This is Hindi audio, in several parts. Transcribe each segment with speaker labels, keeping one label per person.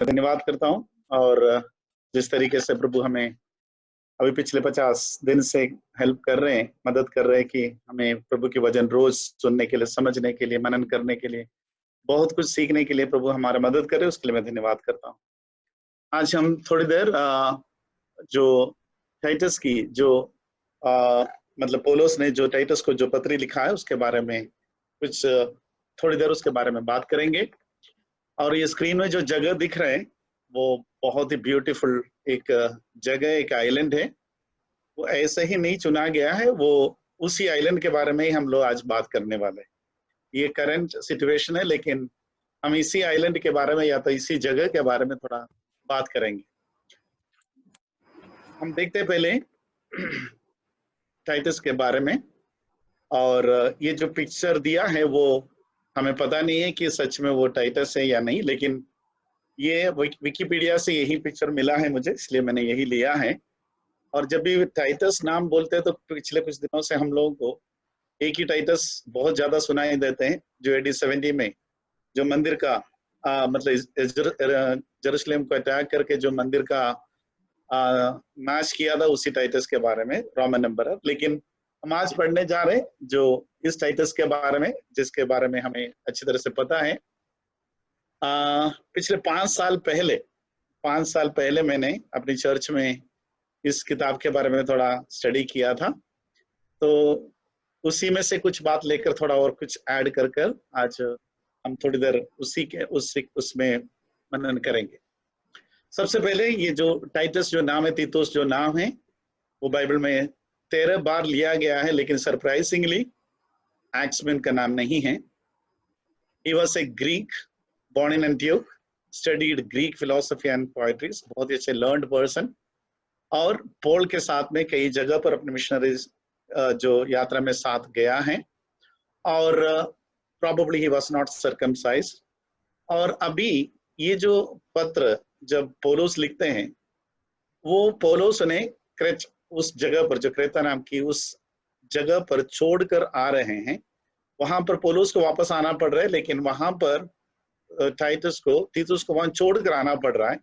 Speaker 1: धन्यवाद करता हूँ। और जिस तरीके से प्रभु हमें अभी पिछले 50 दिन से हेल्प कर रहे हैं, मदद कर रहे हैं कि हमें प्रभु के वचन रोज सुनने के लिए, समझने के लिए, मनन करने के लिए, बहुत कुछ सीखने के लिए प्रभु हमारा मदद करे, उसके लिए मैं धन्यवाद करता हूँ। आज हम थोड़ी देर जो टाइटस की जो मतलब पौलुस ने जो टाइटस को जो पत्री लिखा है उसके बारे में कुछ थोड़ी देर उसके बारे में बात करेंगे। और ये स्क्रीन में जो जगह दिख रहे हैं वो बहुत ही ब्यूटीफुल एक जगह, एक आइलैंड है। वो ऐसे ही नहीं चुना गया है, वो उसी आइलैंड के बारे में ही हम लोग आज बात करने वाले हैं। ये करंट सिचुएशन है, लेकिन हम इसी आइलैंड के बारे में या तो इसी जगह के बारे में थोड़ा बात करेंगे। हम देखते हैं पहले टाइटस के बारे में। और ये जो पिक्चर दिया है वो हमें पता नहीं है कि सच में वो टाइटस है या नहीं, लेकिन ये विकिपीडिया से यही पिक्चर मिला है मुझे, इसलिए मैंने यही लिया है। और जब भी टाइटस नाम बोलते हैं तो पिछले कुछ दिनों से हम लोगों को एक ही टाइटस बहुत ज्यादा सुनाई देते हैं, जो AD 70 में जो मंदिर का मतलब जेरूशलेम को अटैक करके जो मंदिर का नाश किया था, उसी टाइटस के बारे में, रोमन एम्परर। लेकिन हम आज पढ़ने जा रहे हैं जो इस टाइटस के बारे में, जिसके बारे में हमें अच्छी तरह से पता है। पिछले 5 साल पहले मैंने अपनी चर्च में इस किताब के बारे में थोड़ा स्टडी किया था, तो उसी में से कुछ बात लेकर थोड़ा और कुछ ऐड कर आज हम थोड़ी देर उसमें मनन करेंगे। सबसे पहले ये जो टाइटस जो नाम है, तीतुस जो नाम है, वो बाइबल में 13 बार लिया गया है, लेकिन सरप्राइजिंगली एक्ट्स में इनका नाम नहीं है। He was a Greek born in Antioch, studied Greek philosophy and poetry, बहुत ही अच्छे learned person। और पॉल के साथ में कई जगह पर अपने मिशनरीज जो यात्रा में साथ गया है। और probably he was not circumcised। और अभी ये जो पत्र जब पौलुस लिखते हैं, वो पौलुस ने क्रेट उस जगह पर, जो क्रेता नाम की उस जगह पर छोड़कर आ रहे हैं। वहां पर पौलुस को वापस आना पड़ रहा है, लेकिन वहां पर तीतुस को वहां छोड़कर आना पड़ रहा है।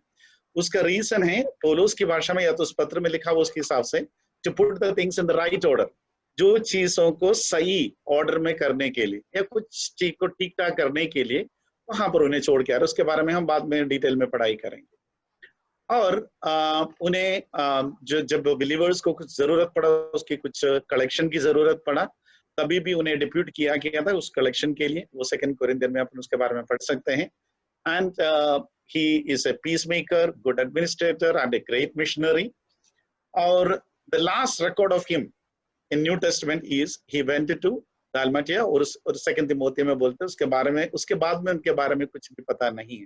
Speaker 1: उसका रीजन है पौलुस की भाषा में, या तो उस पत्र में लिखा हुआ उसके हिसाब से, to put the things in the right order, जो चीजों को सही ऑर्डर में करने के लिए या कुछ चीज को ठीक ठाक करने के लिए वहां पर उन्हें छोड़ के आ रहे। उसके बारे में हम बाद में डिटेल में पढ़ाई करेंगे। और उन्हें जो जब बिलीवर्स को कुछ जरूरत पड़ा, उसकी कुछ कलेक्शन की जरूरत पड़ा, तभी भी उन्हें डिप्यूट किया गया था उस कलेक्शन के लिए। वो 2 कोरिन्थियन में अपन उसके बारे में पढ़ सकते हैं। And he is a peacemaker, good administrator and a great missionary। और the last record of him in New Testament is he went to Dalmatia। और 2 तिमोथी में बोलते हैं उसके बारे में, उसके बाद में उनके बारे में कुछ भी पता नहीं है।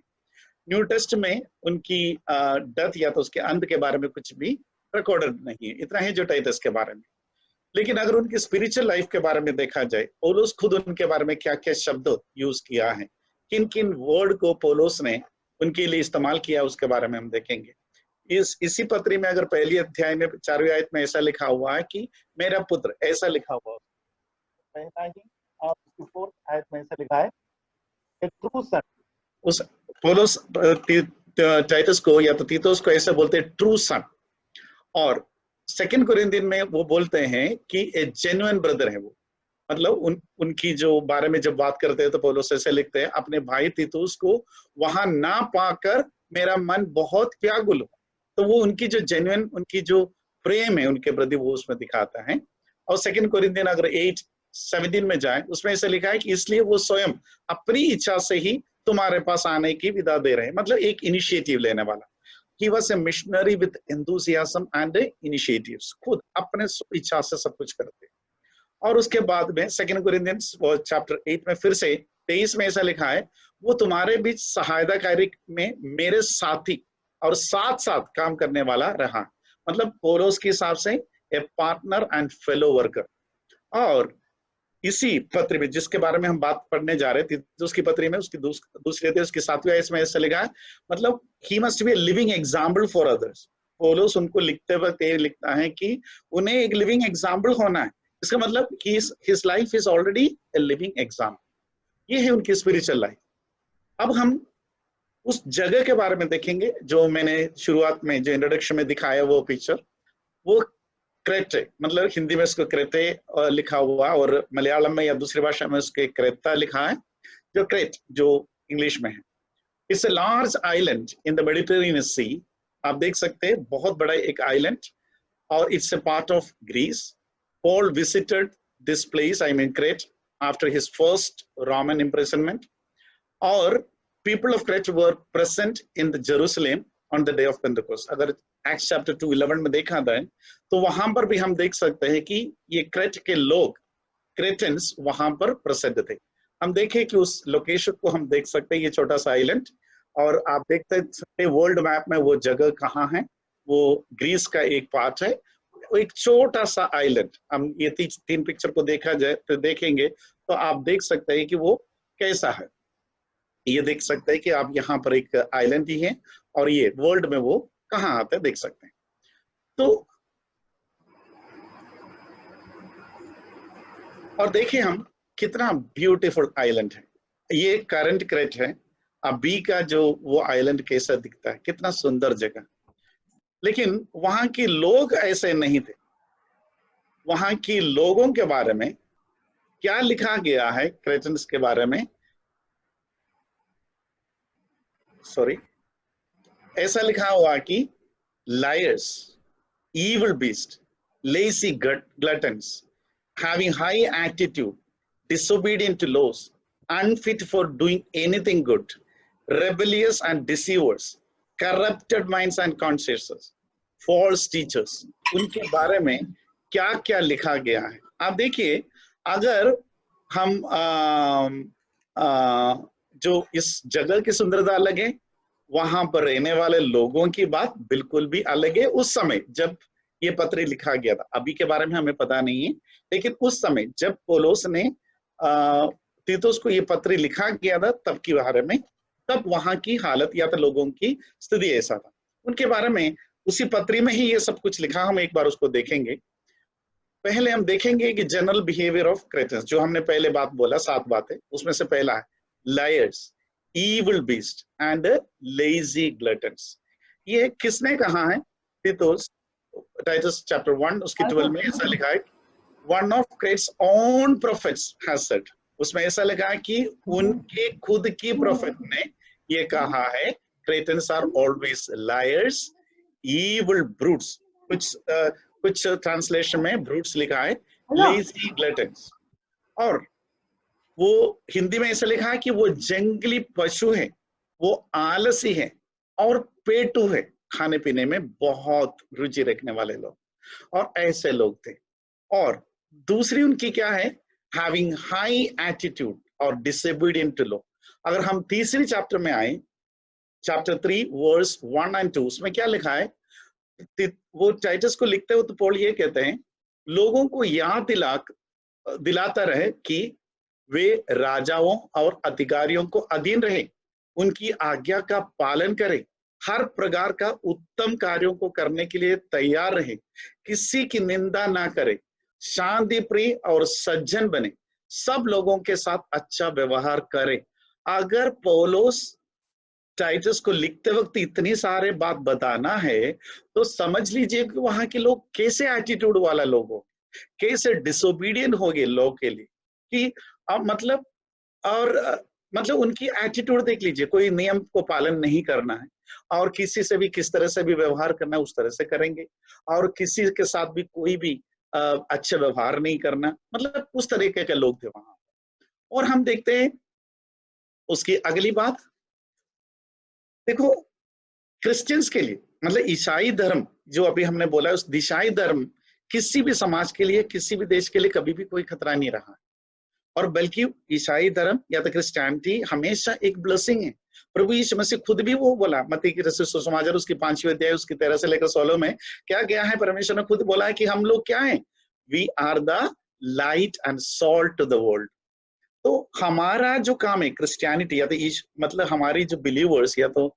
Speaker 1: न्यू टेस्ट में उनकी डेथ या तो उसके अंत के बारे में कुछ भी रिकॉर्डेड नहीं है। इतना है जो टाइटस के बारे में। लेकिन अगर उनकी स्पिरिचुअल लाइफ के बारे में देखा जाए, पौलुस खुद उनके बारे में क्या क्या शब्द यूज किया है, किन किन वर्ड को पौलुस ने उनके लिए इस्तेमाल किया, उसके बारे में हम देखेंगे। इसी पत्री में अगर पहली अध्याय में 4वीं आयत में ऐसा लिखा हुआ है कि मेरा पुत्र, ऐसा लिखा हुआ है पहला ही, और 4th आयत में ऐसा लिखा है ट्रू सन। उस पौलुस टाइटस को या तो तीतुस को ऐसे बोलते हैं ट्रू सन। और 2 कोरिन्थियन में वो बोलते हैं कि ए जेन्युइन ब्रदर है वो। मतलब उनकी जो बारे में जब बात करते हैं तो पौलुस ऐसे लिखते हैं, अपने भाई तीतुस को वहां ना पाकर मेरा मन बहुत व्याकुल हुआ। तो वो उनकी जो जेन्युइन, उनकी जो प्रेम है उनके प्रति, वो उसमें दिखाता है। और 2 कोरिन्थियन अगर 8:17 में जाए, उसमें ऐसे लिखा है कि इसलिए वो स्वयं अपनी इच्छा से ही तुम्हारे पास आने की विदा दे रहे हैं। मतलब एक इनिशिएटिव लेने वाला। He was a missionary with enthusiasm and initiatives। खुद अपने इच्छा से सब कुछ करते। और उसके बाद में 2 कोरिन्थियंस चैप्टर 8 में फिर से 23 में ऐसा लिखा है, वो तुम्हारे बीच सहायता कार्य में मेरे साथी और साथ साथ काम करने वाला रहा। मतलब पौलुस के हिसाब से ए पार्टनर एंड फेलो वर्कर। और इसी पत्र में जिसके बारे में हम बात पढ़ने जा रहे थे, उसकी पत्री में उसकी दूसरी उसकी 7वीं आयत में ऐसा लिखा है, मतलब he must be a living example for others. पौलुस उनको लिखते वक्त ये लिखता है कि उन्हें एक लिविंग एग्जाम्पल होना है। इसका मतलब his life is already a living example. ये है उनकी स्पिरिचुअल लाइफ। अब हम उस जगह के बारे में देखेंगे जो मैंने शुरुआत में जो इंट्रोडक्शन में दिखाया वो पिक्चर, वो क्रेटे, मतलब हिंदी में इसको क्रेटे लिखा हुआ और मलयालम में या दूसरी भाषा में उसके क्रेता लिखा है, जो क्रेट जो इंग्लिश में है। It's a large island in the Mediterranean sea. आप देख सकते हैं बहुत बड़ा एक आइलैंड, और it's a part of Greece. Paul visited this place, I mean Crete, after his first Roman imprisonment. Or people of Crete were present in the Jerusalem on the day of Pentecost. अगर Acts chapter 2:11 में देखा जाए तो वहां पर भी हम देख सकते हैं कि ये क्रेट के लोग, क्रेटेंस, वहां पर प्रसिद्ध थे। हम देखें कि उस लोकेशन को हम देख सकते हैं, ये छोटा सा आइलैंड, और आप देखते हैं वर्ल्ड मैप में वो जगह कहाँ है, वो ग्रीस का एक पार्ट है, एक छोटा सा आइलैंड। हम ये तीन पिक्चर को देखा जाए तो देखेंगे तो आप देख सकते हैं कि वो कैसा है। ये देख सकते हैं कि आप यहाँ पर एक आइलैंड ही है, और ये वर्ल्ड में वो कहाँ आते हैं देख सकते हैं। तो और देखिए हम कितना ब्यूटीफुल आइलैंड है। ये करंट क्रेट है, अभी का जो वो आइलैंड कैसा दिखता है, कितना सुंदर जगह। लेकिन वहां के लोग ऐसे नहीं थे। वहां के लोगों के बारे में क्या लिखा गया है, क्रेटेंस के बारे में, सॉरी, ऐसा लिखा हुआ कि lawyers, evil beast, lazy gluttons, having high attitude, disobedient to laws, unfit for doing anything good, rebellious and deceivers, corrupted minds and consciences, false teachers। उनके बारे में क्या क्या लिखा गया है आप देखिए। अगर हम जो इस जगह की सुंदरता अलग है, वहां पर रहने वाले लोगों की बात बिल्कुल भी अलग है। उस समय जब ये पत्र लिखा गया था, अभी के बारे में हमें पता नहीं है, लेकिन उस समय जब पौलुस ने तीतुस को ये पत्र लिखा गया था तब के बारे में, तब वहां की हालत या तो लोगों की स्थिति ऐसा था। उनके बारे में उसी पत्री में ही ये सब कुछ लिखा, हम एक बार उसको देखेंगे। पहले हम देखेंगे कि जनरल बिहेवियर ऑफ क्रेटेंस, जो हमने पहले बात बोला, 7 बातें, उसमें से पहला है lawyers, evil beast and lazy gluttons। ये किसने कहा है? तीतुस, टाइटस चैप्टर 1 उसकी 12 में ऐसा लिखा है, one of Crate's own prophets has said। उसमें ऐसा लिखा है कि उनके खुद की प्रोफेट ने ये कहा है, Cretans are always liars, evil brutes। कुछ ट्रांसलेशन में ब्रूट्स लिखा है, lazy gluttons। और वो हिंदी में ऐसा लिखा है कि वो जंगली पशु है, वो आलसी है और पेटू है, खाने पीने में बहुत रुचि रखने वाले लोग, और ऐसे लोग थे। और दूसरी उनकी क्या है? हैविंग हाई एटीट्यूड और डिसोबीडिएंट टू लॉ। अगर हम तीसरी चैप्टर में आए, चैप्टर 3 वर्स 1 और 2, उसमें क्या लिखा है? वो टाइटस को लिखते हो तो पॉल ये कहते हैं, लोगों को याद दिलाता रहे कि वे राजाओं और अधिकारियों को अधीन रहे, उनकी आज्ञा का पालन करें, हर प्रकार का उत्तम कार्यों को करने के लिए तैयार रहे, किसी की निंदा ना करे, शांति प्रिय और सज्जन बने, सब लोगों के साथ अच्छा व्यवहार करे। अगर पौलुस टाइटस को लिखते वक्त इतनी सारे बात बताना है तो समझ लीजिए कि वहां के लोग कैसे एटीट्यूड वाला लोग हो, कैसे डिसोबीडियंट हो गए लोग के लिए, कि मतलब, और मतलब उनकी एटीट्यूड देख लीजिए, कोई नियम को पालन नहीं करना है, और किसी से भी किस तरह से भी व्यवहार करना है उस तरह से करेंगे, और किसी के साथ भी कोई भी अच्छा व्यवहार नहीं करना, मतलब उस तरीके के लोग थे वहां। और हम देखते हैं उसकी अगली बात, देखो क्रिश्चियंस के लिए, मतलब ईसाई धर्म जो अभी हमने बोला, उस ईसाई धर्म किसी भी समाज के लिए, किसी भी देश के लिए कभी भी कोई खतरा नहीं रहा, और बल्कि ईसाई धर्म या तो क्रिश्चियनिटी हमेशा एक ब्लेसिंग है। प्रभु यीशु मसीह खुद भी वो बोला, मत्ती की रसूल सुसमाचार उसकी 5वीं अध्याय उसकी 13 से लेकर 16 में क्या गया है, परमेश्वर ने खुद बोला है कि हम लोग क्या हैं? We are the light and salt to the world. तो हमारा जो काम है क्रिश्चियनिटी, या तो मतलब हमारी जो बिलीवर्स या तो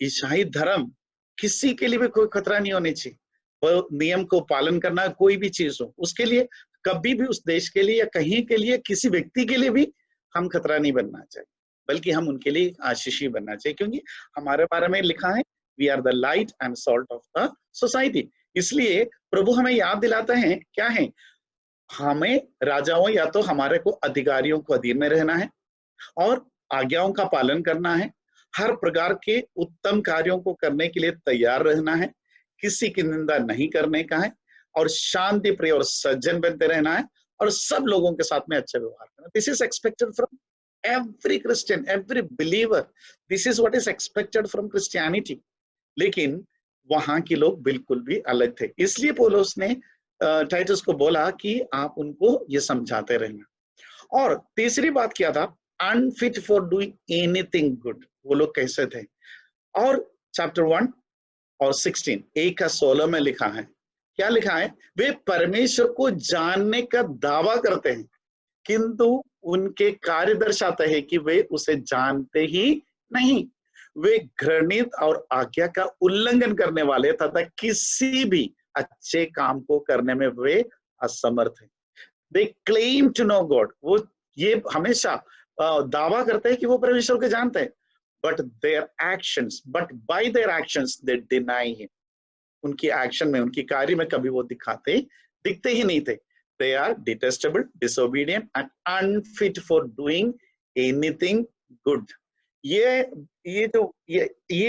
Speaker 1: ईसाई धर्म, किसी के लिए भी कोई खतरा नहीं होनी चाहिए। वो नियम को पालन करना, कोई भी चीज हो उसके लिए, कभी भी उस देश के लिए या कहीं के लिए, किसी व्यक्ति के लिए भी हम खतरा नहीं बनना चाहिए। बल्कि हम उनके लिए आशीषी बनना चाहिए, क्योंकि हमारे बारे में लिखा है we are the light and salt of the society. इसलिए प्रभु हमें याद दिलाते हैं क्या है, हमें राजाओं या तो हमारे को अधिकारियों को अधीन में रहना है और आज्ञाओं का पालन करना है, हर प्रकार के उत्तम कार्यों को करने के लिए तैयार रहना है, किसी की निंदा नहीं करने का है, और शांति प्रिय और सज्जन बनते रहना है, और सब लोगों के साथ में अच्छा व्यवहार करना। This is expected from every Christian, every believer. This is what is expected from Christianity. लेकिन वहां के लोग बिल्कुल भी अलग थे, इसलिए पौलुस ने टाइटस को बोला कि आप उनको ये समझाते रहना। और तीसरी बात क्या था, unfit for doing anything good, वो लोग कैसे थे। और चैप्टर 1 और 16 1 का 16 में लिखा है, क्या लिखा है, वे परमेश्वर को जानने का दावा करते हैं किंतु उनके कार्य दर्शाते हैं कि वे उसे जानते ही नहीं। वे घृणित और आज्ञा का उल्लंघन करने वाले तथा किसी भी अच्छे काम को करने में वे असमर्थ हैं। They claim to know God, वो ये हमेशा दावा करते हैं कि वो परमेश्वर को जानते हैं, but by their actions they deny him. उनकी एक्शन में, उनकी कार्य में कभी वो दिखते ही नहीं थे। They are detestable, disobedient and unfit for doing anything good. ये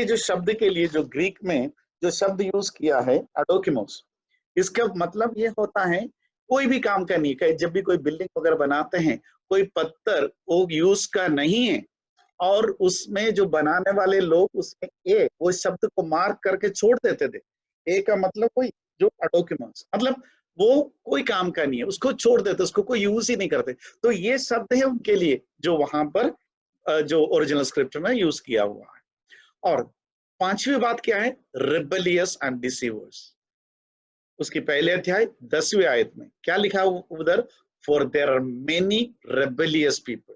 Speaker 1: जो शब्द के लिए जो ग्रीक में जो शब्द यूज किया है अडोकिमोस, इसका मतलब ये होता है कोई भी काम का नहीं है। जब भी कोई बिल्डिंग वगैरह बनाते हैं, कोई पत्थर वो यूज का नहीं है, और उसमें जो बनाने वाले लोग उसमें वो शब्द को मार्क करके छोड़ देते थे। ए का मतलब कोई, जो अडोकिमोस मतलब वो कोई काम का नहीं है, उसको छोड़ देते, उसको कोई यूज ही नहीं करते। तो ये शब्द है उनके लिए जो वहां पर जो ओरिजिनल स्क्रिप्ट में यूज किया हुआ है। और पांचवी बात क्या है, रिबेलियस एंड डिसीवर्स। उसकी पहले अध्याय 10वीं आयत में क्या लिखा उधर, for there are many rebellious people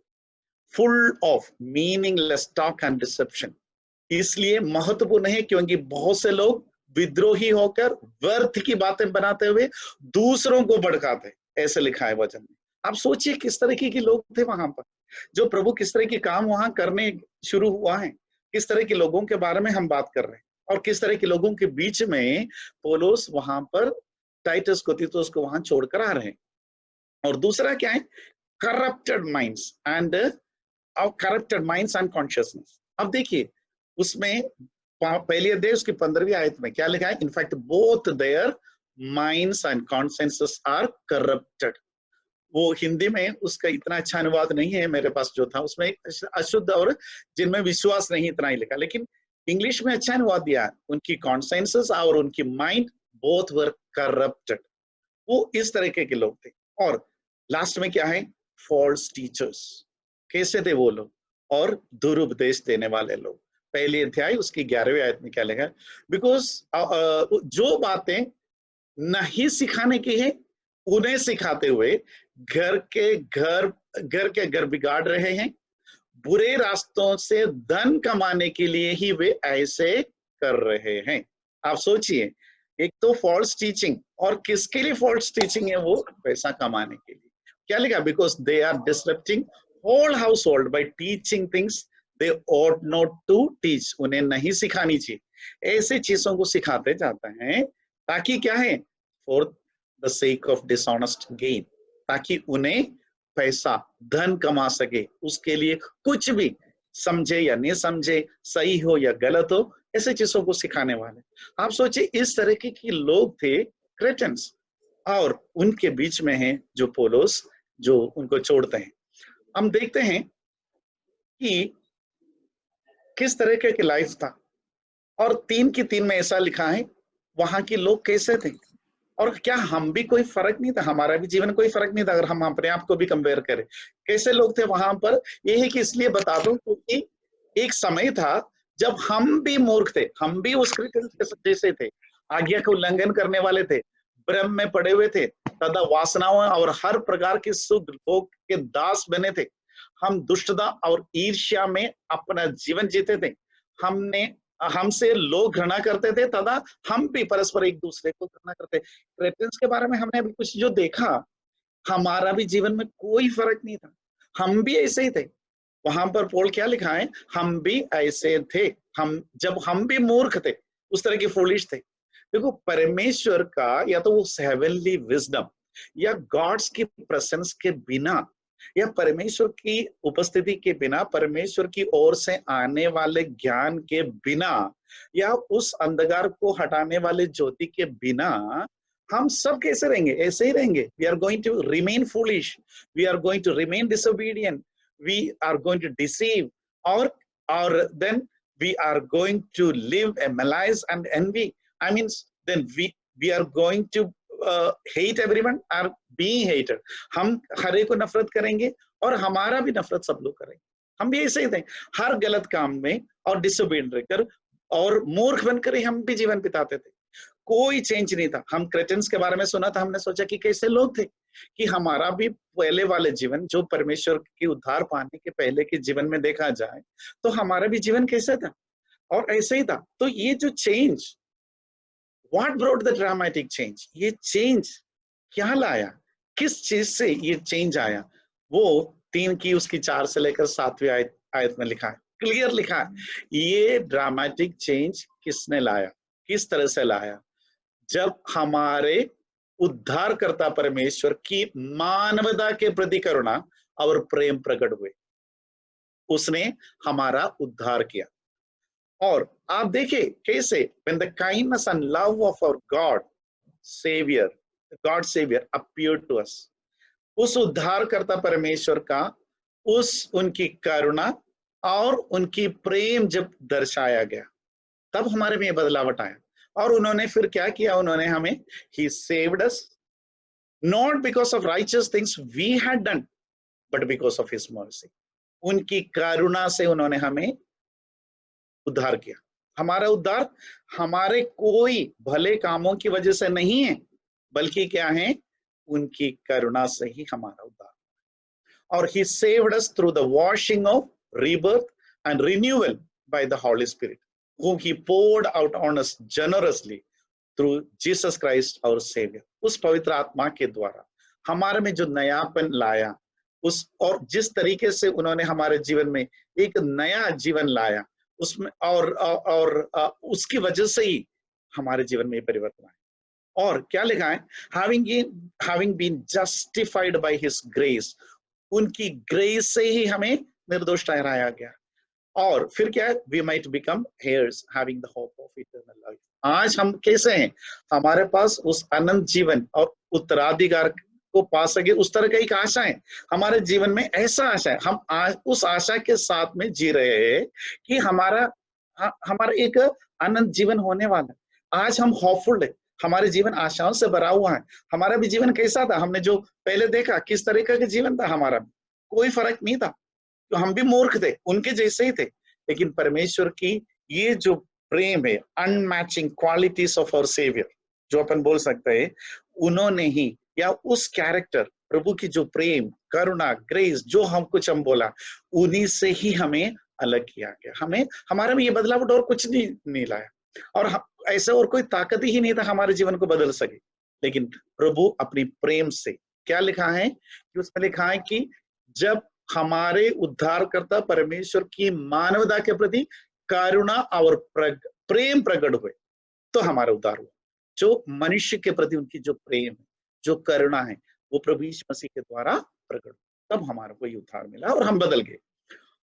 Speaker 1: full of meaningless talk and deception. इसलिए महत्वपूर्ण है क्योंकि बहुत से लोग विद्रोही होकर व्यर्थ की बातें बनाते हुए दूसरों को भड़काते, ऐसे लिखा है वचन में। आप सोचिए किस तरीके के लोग थे वहां पर, जो प्रभु किस तरह के काम वहां करने शुरू हुआ है, किस तरह के लोगों के बारे में हम बात कर रहे हैं, और किस तरह के लोगों के बीच में पौलुस वहां पर टाइटस को, तीतुस को वहां छोड़कर आ रहे हैं। और दूसरा क्या है, करप्टेड माइंड्स एंड कॉन्शियसनेस। अब देखिए उसमें पहली अध्याय उसकी 15वीं आयत में क्या लिखा है, in fact both their minds and consensus are corrupted. वो हिंदी में उसका इतना अच्छा अनुवाद नहीं है मेरे पास जो था, उसमें अशुद्ध और जिनमें विश्वास नहीं, इतना ही लिखा। लेकिन इंग्लिश में अच्छा अनुवाद दिया, उनकी कॉन्सेंसस और उनकी माइंड बोथ वर करप्टेड। वो इस तरीके के लोग थे। और लास्ट में क्या है, फॉल्स टीचर्स। कैसे थे वो लोग, और दुरुपदेश देने वाले लोग। पहली अध्याय उसकी 11वीं आयत में क्या लिखा है, बिकॉज जो बातें नहीं सिखाने की है उन्हें सिखाते हुए घर के घर बिगाड़ रहे हैं। बुरे रास्तों से धन कमाने के लिए ही वे ऐसे कर रहे हैं। आप सोचिए, एक तो फॉल्स टीचिंग, और किसके लिए फॉल्स टीचिंग है, वो पैसा कमाने के लिए। क्या लिखा, because they are disrupting whole household by teaching things they ought not to teach। उन्हें नहीं सिखानी चाहिए, ऐसे चीजों को सिखाते जाते हैं ताकि क्या है, for the sake of dishonest gain, ताकि उन्हें पैसा धन कमा सके, उसके लिए कुछ भी समझे या नहीं समझे, सही हो या गलत हो, ऐसे चीजों को सिखाने वाले। आप सोचिए इस तरीके के लोग थे क्रिश्चियंस, और उनके बीच में है जो पौलुस जो उनको छोड़ते हैं। हम देखते हैं कि किस तरीके की लाइफ था, और 3 की 3 में ऐसा लिखा है वहां के लोग कैसे थे। और क्या हम भी कोई फर्क नहीं था, हमारा भी जीवन कोई फर्क नहीं था अगर हम अपने आप को भी कंपेयर करें, कैसे लोग थे वहां पर। ये है कि इसलिए बता दूं क्योंकि एक समय था जब हम भी मूर्ख थे, हम भी उस जैसे थे, आज्ञा का उल्लंघन करने वाले थे, भ्रम में पड़े हुए थे, तथा वासनाओं और हर प्रकार के सुख भोग के दास बने थे। हम दुष्टता और ईर्ष्या में अपना जीवन जीते थे। हमसे लोग घृणा करते थे तथा हम भी परस्पर एक दूसरे को घृणा करते। क्रिश्चियंस के बारे में हमने अभी कुछ जो देखा, हमारा भी जीवन में कोई फर्क नहीं था, हम भी ऐसे ही थे। वहां पर पोल क्या लिखा है, हम भी ऐसे थे, हम भी मूर्ख थे, उस तरह की फूलिश थे। देखो परमेश्वर का या तो वो हेवनली विजडम या गॉड्स की प्रेजेंस के बिना या परमेश्वर की उपस्थिति के बिना, परमेश्वर की ओर से आने वाले ज्ञान के बिना या उस अंधकार को हटाने वाले ज्योति के बिना हम सब कैसे रहेंगे, ऐसे ही रहेंगे। We are going to remain foolish, we are going to remain disobedient, we are going to deceive, or then we are going to live a malice and envy. I mean, then we are going to hate everyone or being hated. हम हर एक को नफरत करेंगे और हमारा भी नफरत सब लोग करेंगे। हम भी ऐसे ही थे, हर गलत काम में और डिसोबीडियंट रहकर और मूर्ख बनकर ही हम भी जीवन बिताते थे। कोई चेंज नहीं था। हम क्रिश्चियंस के बारे में सुना था, हमने सोचा कि कैसे लोग थे, कि हमारा भी पहले वाले जीवन जो परमेश्वर की उद्धार पाने के पहले के जीवन में देखा जाए तो हमारा भी जीवन कैसे था, और ऐसे ही था। तो ये जो change, what brought the dramatic change, ये चेंज क्या लाया, किस चीज से ये चेंज आया, वो 3 की उसकी 4 से लेकर 7वीं आयत में लिखा है, क्लियर लिखा है। ये ड्रामेटिक चेंज किसने लाया, किस तरह से लाया, जब हमारे उद्धारकर्ता परमेश्वर की मानवता के प्रति करुणा और प्रेम प्रकट हुए, उसने हमारा उद्धार किया। और आप देखिए कैसे when the kindness and love of our God Savior appeared to us, उस उद्धारकर्ता परमेश्वर का उनकी करुणा और उनकी प्रेम जब दर्शाया गया, तब हमारे में बदलावट आया। और उन्होंने फिर क्या किया, उन्होंने हमें he saved us not because of righteous things we had done but because of his mercy। उनकी करुणा से उन्होंने हमें उद्धार किया। हमारा उद्धार हमारे कोई भले कामों की वजह से नहीं है, बल्कि क्या है, उनकी करुणा से ही हमारा उद्धार। और he saved us through the washing of rebirth and renewal by the Holy Spirit whom he poured out on us generously through Jesus Christ our Savior। उस पवित्र आत्मा के द्वारा हमारे में जो नयापन लाया, उस और जिस तरीके से उन्होंने हमारे जीवन में एक नया जीवन लाया, उसमें और उसकी वजह से ही हमारे जीवन में परिवर्तन आया। और क्या लिखा है, having been justified by his grace, उनकी ग्रेस से ही हमें निर्दोष ठहराया गया। और फिर क्या है, we might become heirs having the hope of eternal life। आज हम कैसे हैं, हमारे पास उस अनंत जीवन और उत्तराधिकार को पा सके उस तरह का एक आशा है हमारे जीवन में। ऐसा आशा है, हम आज उस आशा के साथ में जी रहे हैं कि हमारा एक अनंत जीवन होने वाला है। आज हम होपफुल है, हमारे जीवन आशाओं से भरा हुआ है। हमारा भी जीवन कैसा था, हमने जो पहले देखा किस तरीके का जीवन था हमारा, कोई फर्क नहीं था। तो हम भी मूर्ख थे, उनके जैसे ही थे। लेकिन परमेश्वर की ये जो प्रेम है, unmatching qualities of our saviour, जो अपन बोल सकते हैं, उन्होंने ही, या उस कैरेक्टर प्रभु की जो प्रेम, करुणा, ग्रेस, जो हम बोला, उन्हीं से ही हमें अलग किया गया। हमें हमारे में ये बदलाव और कुछ नहीं लाया, और ऐसा और कोई ताकत ही नहीं था हमारे जीवन को बदल सके। लेकिन प्रभु अपनी प्रेम से, क्या लिखा है कि उसमें लिखा है कि जब हमारे उद्धारकर्ता परमेश्वर की मानवता के प्रति करुणा और प्रेम प्रकट हुए, तो हमारा उद्धार हुआ। जो मनुष्य के प्रति उनकी जो प्रेम है, जो करुणा है, वो प्रभु यीशु मसीह के द्वारा प्रकट हुआ, तब हमारा कोई उद्धार मिला और हम बदल गए।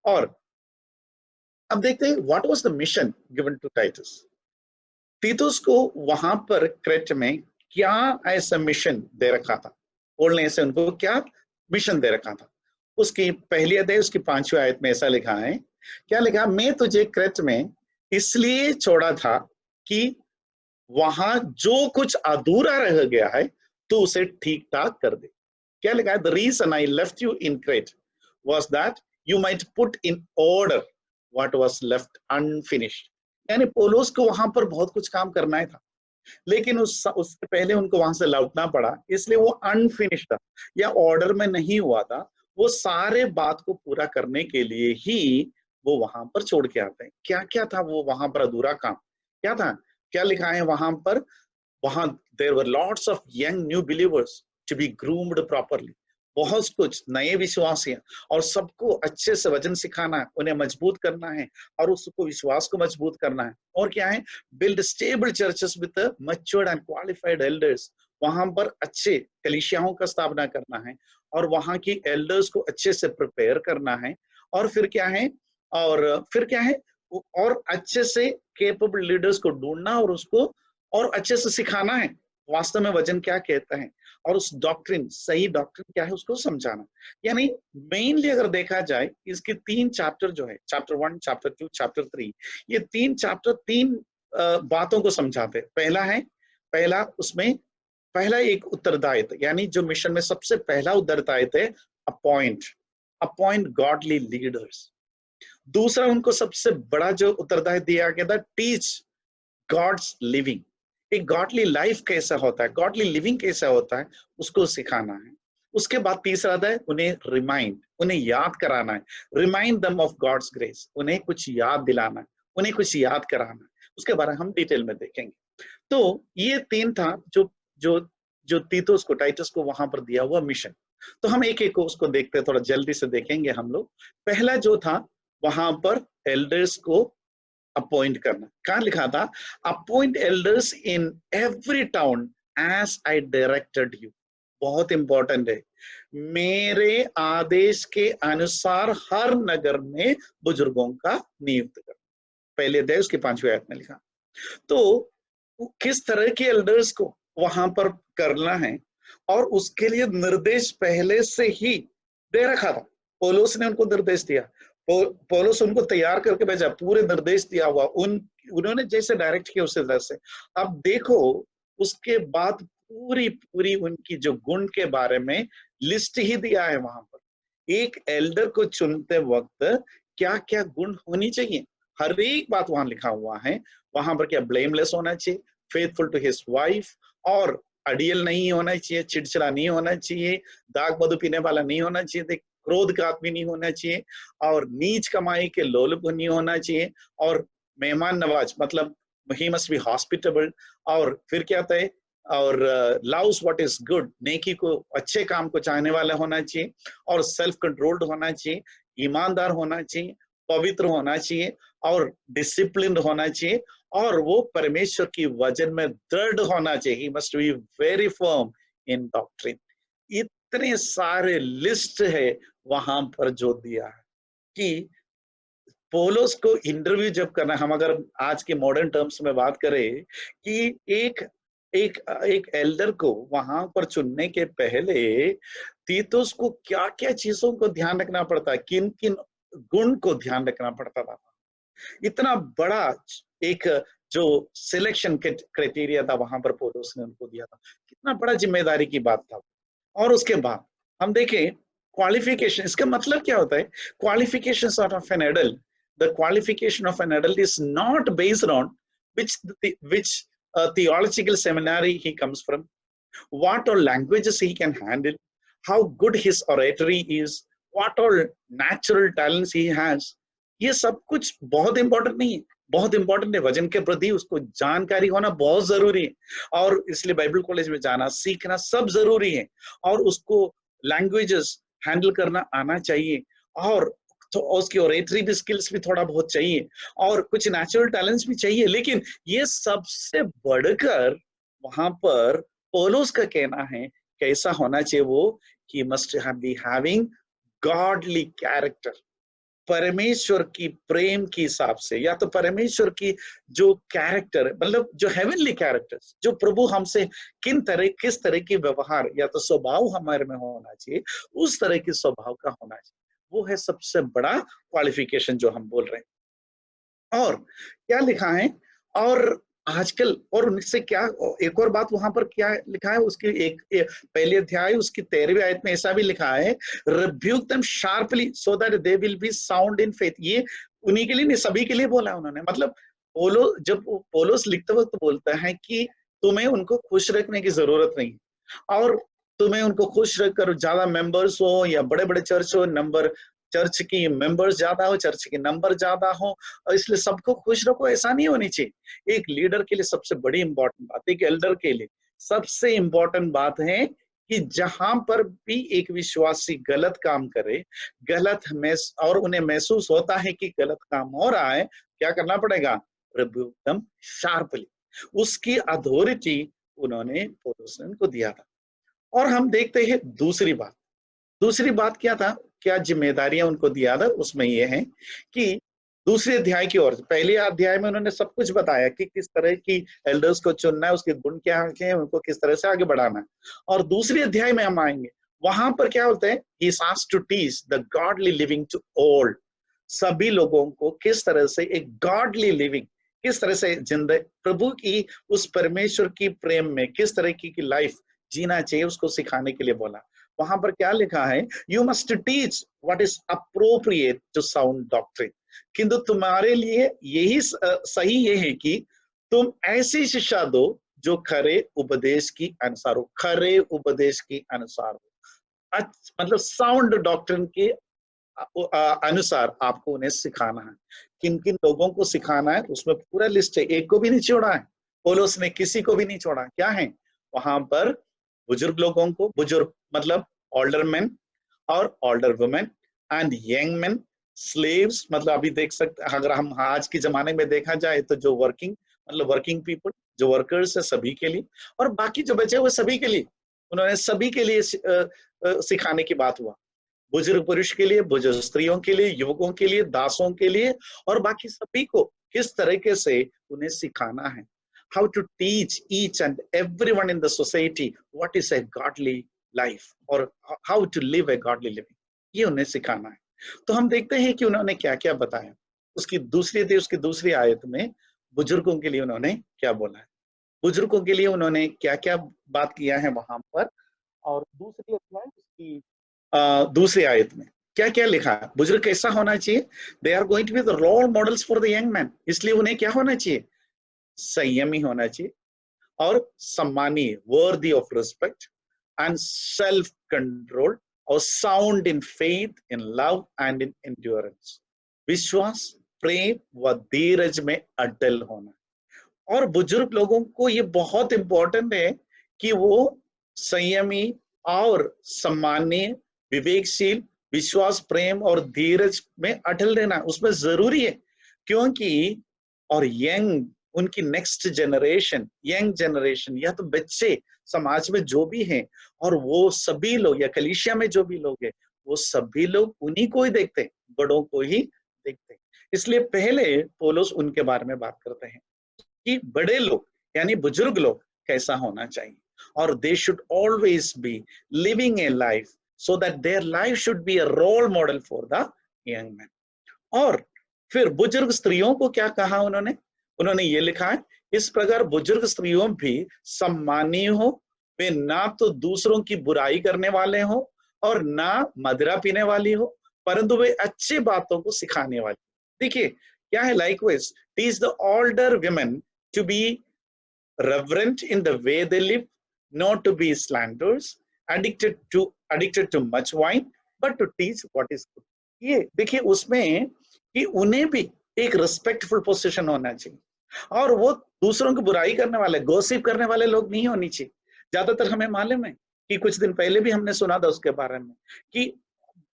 Speaker 1: और अब देखते हैं what was the mission given to Titus. तीतुस को वहां पर क्रेट में क्या ऐसा मिशन दे रखा था, बोलने से उनको क्या मिशन दे रखा था। उसकी पहली अध्याय उसकी 5वीं आयत में ऐसा लिखा है, क्या लिखा, मैं तुझे क्रेट में इसलिए छोड़ा था कि वहां जो कुछ अधूरा रह गया है तो उसे ठीक ठाक कर दे। क्या लिखा है, the reason I left you in Crete was that you might put in order what was left unfinished. यानी पौलुस को वहां पर बहुत कुछ काम करना ही था, लेकिन उससे पहले उनको वहां से लौटना पड़ा, इसलिए वो अनफिनिश्ड था या ऑर्डर में नहीं हुआ था। वो सारे बात को पूरा करने के लिए ही वो वहां पर छोड़ के आते हैं। क्या क्या था वो वहां पर अधूरा काम, क्या था, क्या लिखा है वहां पर, वहां there were lots of young new believers to be groomed properly. बहुत कुछ नए विश्वासी हैं और सबको अच्छे से वचन सिखाना है, उन्हें मजबूत करना है और उसको विश्वास को मजबूत करना है। और क्या है, build stable churches with matured and qualified elders, वहां पर अच्छे कलीसियाओं का स्थापना करना है और वहां की एल्डर्स को अच्छे से प्रिपेयर करना है। और फिर क्या है, और अच्छे से केपेबल लीडर्स को ढूंढना और उसको और अच्छे से सिखाना है वास्तव में वचन क्या कहता है, और उस डॉक्ट्रिन, सही डॉक्ट्रिन क्या है उसको समझाना। यानी मेनली अगर देखा जाए इसके 3 चैप्टर जो है, चैप्टर 1, चैप्टर 2, चैप्टर 3, ये 3 चैप्टर 3 बातों को समझाते हैं। पहला एक उत्तरदायित्व, यानी जो मिशन में सबसे पहला उत्तरदायित्व है, अपॉइंट गॉडली लीडर्स। दूसरा उनको सबसे बड़ा जो उत्तरदायित्व दिया गया था, टीच गॉड्स लिविंग, एक गॉडली लाइफ कैसा होता है, गॉडली लिविंग कैसा होता है, उसको सिखाना है। उसके बाद तीसरा था उन्हें रिमाइंड, उन्हें याद कराना है, रिमाइंड दम ऑफ गॉड्स ग्रेस, उन्हें कुछ याद दिलाना है, उन्हें कुछ याद कराना है। उसके बारे में हम डिटेल में देखेंगे। तो ये 3 था जो जो जो तीतुस को, टाइटस को वहां पर दिया हुआ मिशन। तो हम एक एक को उसको देखते हैं, थोड़ा जल्दी से देखेंगे हम लोग। पहला जो था वहां पर एल्डर्स को अपॉइंट करना, कहां लिखा था, appoint elders in every town as I directed you. बहुत इंपॉर्टेंट है, मेरे आदेश के अनुसार हर नगर में बुजुर्गों का नियुक्त कर। पहले अध्याय उसके 5वें आयत में लिखा। तो किस तरह के एल्डर्स को वहां पर करना है और उसके लिए निर्देश पहले से ही दे रखा था। पौलुस ने उनको निर्देश दिया, पौलुस उनको तैयार करके भेजा, पूरे निर्देश दिया हुआ, उन्होंने जैसे डायरेक्ट किया उसी तरह से। अब देखो उसके बाद पूरी उनकी जो गुण के बारे में लिस्ट ही दिया है वहां पर। एक एल्डर को चुनते वक्त क्या क्या गुण होनी चाहिए, हर एक बात वहां लिखा हुआ है। वहां पर क्या, ब्लेमलेस होना चाहिए, फेथफुल टू हिज वाइफ, और अड़ियल नहीं होना चाहिए, चिड़चिड़ा नहीं होना चाहिए, दाग मधु पीने वाला नहीं होना चाहिए, क्रोध का आदमी नहीं होना चाहिए, और नीच कमाई के लोलुप नहीं होना चाहिए, और मेहमान नवाज मतलब ही मस्ट बी हॉस्पिटेबल। और फिर क्या था, और लव्स व्हाट इज गुड, नेकी को, अच्छे काम को चाहने वाला होना चाहिए, और सेल्फ कंट्रोल्ड होना चाहिए, ईमानदार होना चाहिए, पवित्र होना चाहिए, और डिसिप्लिन होना चाहिए, और वो परमेश्वर की वचन में दृढ़ होना चाहिए। Must be very firm in doctrine. इतने सारे लिस्ट है वहां पर जो दिया है कि पौलुस को इंटरव्यू जब करना, हम अगर आज के मॉडर्न टर्म्स में बात करें कि एक एक एक एल्डर को वहां पर चुनने के पहले तीतुस को क्या क्या चीजों को ध्यान रखना पड़ता है, किन किन गुण को ध्यान रखना पड़ता था। इतना बड़ा एक जो सिलेक्शन क्राइटेरिया था वहां पर पौलुस ने उनको दिया था, कितना बड़ा जिम्मेदारी की बात था। और उसके बाद हम देखें क्वालिफिकेशन, इसका मतलब क्या होता है, qualifications of an adult, the qualification of an adult is not based on which theological seminary he comes from, what all languages he can handle, how good his oratory is, what all natural talents he has। ये सब कुछ बहुत इंपॉर्टेंट नहीं है, बहुत इंपॉर्टेंट है। वचन के प्रति उसको जानकारी होना बहुत जरूरी है, और इसलिए बाइबल कॉलेज में जाना, सीखना सब जरूरी है, और उसको लैंग्वेजेस हैंडल करना आना चाहिए, और तो उसकी ओरेटरी भी स्किल्स भी थोड़ा बहुत चाहिए, और कुछ नेचुरल टैलेंट्स भी चाहिए। लेकिन ये सबसे बढ़कर वहां पर पौलुस का कहना है कैसा होना चाहिए वो, he must be having godly character, परमेश्वर की प्रेम के हिसाब से, या तो परमेश्वर की जो कैरेक्टर, मतलब जो हेवनली कैरेक्टर्स, जो प्रभु हमसे किस तरह की व्यवहार या तो स्वभाव हमारे में होना चाहिए, उस तरह के स्वभाव का होना चाहिए। वो है सबसे बड़ा क्वालिफिकेशन जो हम बोल रहे हैं। और क्या लिखा है, और आजकल, और उनसे क्या, एक और बात वहां पर क्या लिखा है, उसकी एक पहले अध्याय उसकी 13वीं आयत में ऐसा भी लिखा है, rebuke them sharply so that they will be sound in faith. ये उन्हीं के लिए नहीं, सभी के लिए बोला उन्होंने। मतलब जब पौलुस लिखते वक्त बोलता है कि तुम्हें उनको खुश रखने की जरूरत नहीं, और तुम्हें उनको खुश रखकर ज्यादा मेंबर्स हो या बड़े बड़े चर्च हो, चर्च की मेंबर्स ज्यादा हो, चर्च के नंबर ज्यादा हो, और इसलिए सबको खुश रखो, ऐसा नहीं होनी चाहिए। एक लीडर के लिए सबसे बड़ी इंपॉर्टेंट बात, एक एल्डर के लिए सबसे इंपॉर्टेंट बात है कि जहां पर भी एक विश्वासी गलत काम करे, और उन्हें महसूस होता है कि गलत काम हो रहा है, क्या करना पड़ेगा? Rebuke them sharply. उसकी अथॉरिटी उन्होंने पौलुस ने उनको दिया था। और हम देखते हैं दूसरी बात क्या था, क्या जिम्मेदारियां उनको दिया था, उसमें ये है कि दूसरे अध्याय की ओर, पहले अध्याय में उन्होंने सब कुछ बताया कि किस तरह की एल्डर्स को चुनना है, उसके गुण क्या हैं, उनको किस तरह से आगे बढ़ाना है। और दूसरे अध्याय में हम आएंगे, वहां पर क्या होता है, he is asked to teach the godly living to all. सभी लोगों को किस तरह से एक गॉडली लिविंग, किस तरह से जिंदगी प्रभु की, उस परमेश्वर की प्रेम में किस तरह की लाइफ जीना चाहिए, उसको सिखाने के लिए बोला। वहां पर क्या लिखा है, you must teach what is appropriate to sound doctrine. किंतु तुम्हारे लिए यही सही ये है कि तुम ऐसी शिक्षा दो जो खरे उपदेश की अनुसार हो, खरे उपदेश के अनुसार हो। मतलब साउंड डॉक्ट्रिन के अनुसार आपको उन्हें सिखाना है। किन किन लोगों को सिखाना है, उसमें पूरा लिस्ट है, एक को भी नहीं छोड़ा है पौलुस ने, किसी को भी नहीं छोड़ा। क्या है वहां पर? बुजुर्ग लोगों को, बुजुर्ग मतलब ओल्डर मैन और older women, and young man, slaves मतलब अभी देख सकते, अगर हम आज के जमाने में देखा जाए तो जो वर्किंग मतलब वर्किंग पीपल, जो वर्कर्स है, सभी के लिए, और बाकी जो बचे हुए सभी के लिए, उन्होंने सभी के लिए सिखाने की बात हुआ। बुजुर्ग पुरुष के लिए, बुजुर्ग स्त्रियों के लिए, युवकों के लिए, दासों के लिए, और बाकी सभी को किस तरीके से उन्हें सिखाना है। How to teach each and everyone in the society what is a godly life, और how to live a godly living, ये उन्हें सिखाना है। तो हम देखते हैं कि उन्होंने क्या क्या बताया। उसकी दूसरी आयत में बुजुर्गों के लिए उन्होंने क्या बोला है, बुजुर्गों के लिए उन्होंने क्या क्या बात किया है वहां पर। और दूसरी अध्याय उसकी दूसरी आयत में क्या क्या लिखा है, बुजुर्ग कैसा होना चाहिए। They are going to be the role models for the young man, इसलिए उन्हें क्या होना चाहिए, संयमी होना चाहिए और सम्मानीय, worthy of respect and self control, और sound in faith, in love and in endurance, विश्वास, प्रेम व धीरज में अटल होना। और बुजुर्ग लोगों को ये बहुत इंपॉर्टेंट है कि वो संयमी और सम्मानीय, विवेकशील, विश्वास, प्रेम और धीरज में अटल रहना उसमें जरूरी है। क्योंकि और यंग, उनकी नेक्स्ट जनरेशन, यंग जनरेशन या तो बच्चे समाज में जो भी हैं, और वो सभी लोग या कलीसिया में जो भी लोग हैं, वो सभी लोग उन्हीं को ही देखते हैं, बड़ों को ही देखते हैं। इसलिए पहले पौलुस उनके बारे में बात करते हैं कि बड़े लोग यानी बुजुर्ग लोग कैसा होना चाहिए, और they should always be living a life so that their life should be a role model for the young man. और फिर बुजुर्ग स्त्रियों को क्या कहा उन्होंने ये लिखा है, इस प्रकार बुजुर्ग स्त्रियों भी सम्मानीय हो, वे ना तो दूसरों की बुराई करने वाले हो और ना मदिरा पीने वाली हो, परंतु वे अच्छी बातों को सिखाने वाली। देखिए क्या है, likewise teach the older women to be reverent in the way they live, not to be slanderers, addicted to much wine, but to teach what is good. ये देखिए उसमें कि उन्हें भी एक रिस्पेक्टफुल पोजीशन होना चाहिए, और वो दूसरों की बुराई करने वाले, गॉसिप करने वाले लोग नहीं होनी चाहिए। ज्यादातर हमें मालूम है कि कुछ दिन पहले भी हमने सुना था उसके बारे में कि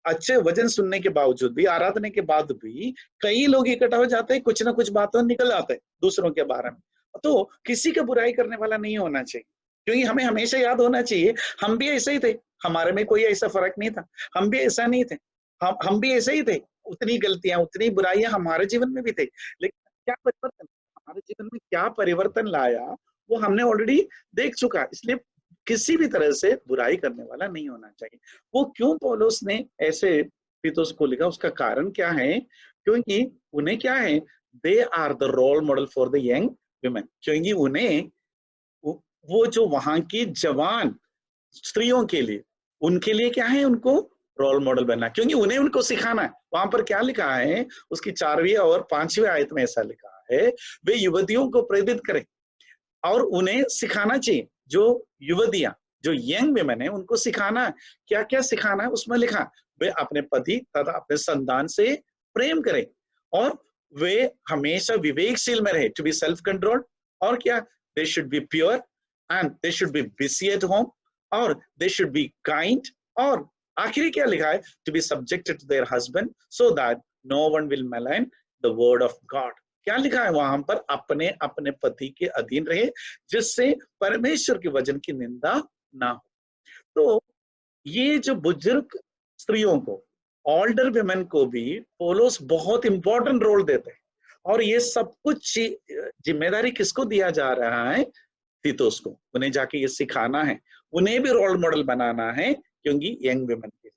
Speaker 1: अच्छे वजन सुनने के बावजूद भी, आराधना के बाद भी कई लोग इकट्ठा हो जाते हैं, कुछ ना कुछ बातों निकल आते हैं दूसरों के बारे में। तो किसी का बुराई करने वाला नहीं होना चाहिए, क्योंकि हमें हमेशा याद होना चाहिए हम भी ऐसे ही थे, हमारे में कोई ऐसा फर्क नहीं था, हम भी ऐसा नहीं थे, हम भी ऐसे ही थे, उतनी गलतियां, उतनी बुराइयां हमारे जीवन में भी थे। लेकिन क्या परिवर्तन हमारे जीवन में क्या परिवर्तन लाया, वो हमने ऑलरेडी देख चुका। इसलिए किसी भी तरह से बुराई करने वाला नहीं होना चाहिए। वो क्यों पौलुस ने ऐसे तीतुस को लिखा, उसका कारण क्या है, क्योंकि उन्हें क्या है, they are the role model for the young women, क्योंकि उन्हें वो जो वहां की जवान स्त्रियों के लिए, उनके लिए क्या है, उनको रोल मॉडल बनना, क्योंकि उन्हें उनको सिखाना है। वहां पर क्या लिखा है, उसकी 4वीं और 5वीं आयत में ऐसा लिखा है, वे युवतियों को प्रेरित करें और उन्हें सिखाना चाहिए, जो युवतियां, जो यंग वुमेन है, उनको सिखाना है। क्या क्या सिखाना है उसमें लिखा, वे अपने पति तथा अपने संतान से प्रेम करें, और वे हमेशा विवेकशील में रहे, टू बी सेल्फ कंट्रोल, और क्या, they should be pure and they should be busy at home, और दे शुड बी काइंड, और आखिरी क्या लिखा है, to be subjected to their husband so that no one will malign the word of God. क्या लिखा है वहां पर, अपने अपने पति के अधीन रहे, जिससे परमेश्वर के वचन की निंदा ना हो। तो ये जो बुजुर्ग स्त्रियों को, ऑल्डर विमेन को भी पौलुस बहुत इंपॉर्टेंट रोल देते हैं, और ये सब कुछ जिम्मेदारी किसको दिया जा रहा है, तीतुस को। उन्हें जाके ये सिखाना है, उन्हें भी रोल मॉडल बनाना है, क्योंकि यंग विमेन के।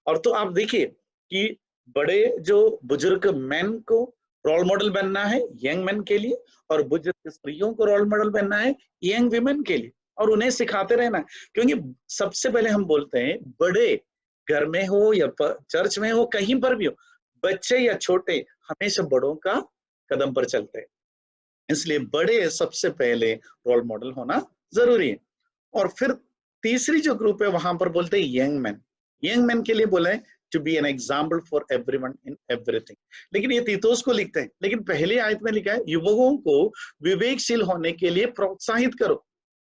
Speaker 1: और तो आप देखिए कि बड़े जो बुजुर्ग मैन को रोल मॉडल बनना है यंग मैन के लिए, और बुजुर्ग स्त्रियों को रोल मॉडल बनना है यंग विमेन के लिए, और उन्हें सिखाते रहना। क्योंकि सबसे पहले हम बोलते हैं, बड़े घर में हो या चर्च में हो, कहीं पर भी हो, बच्चे या छोटे हमेशा बड़ों का कदम पर चलते हैं। इसलिए बड़े सबसे पहले रोल मॉडल होना जरूरी है। और फिर तीसरी जो ग्रुप है वहां पर बोलते हैं यंग मैन। यंग मैन के लिए बोला है to be an example for everyone in everything. लेकिन ये तीतुस को लिखते हैं, लेकिन पहले आयत में लिखा है युवकों को विवेकशील होने के लिए प्रोत्साहित करो।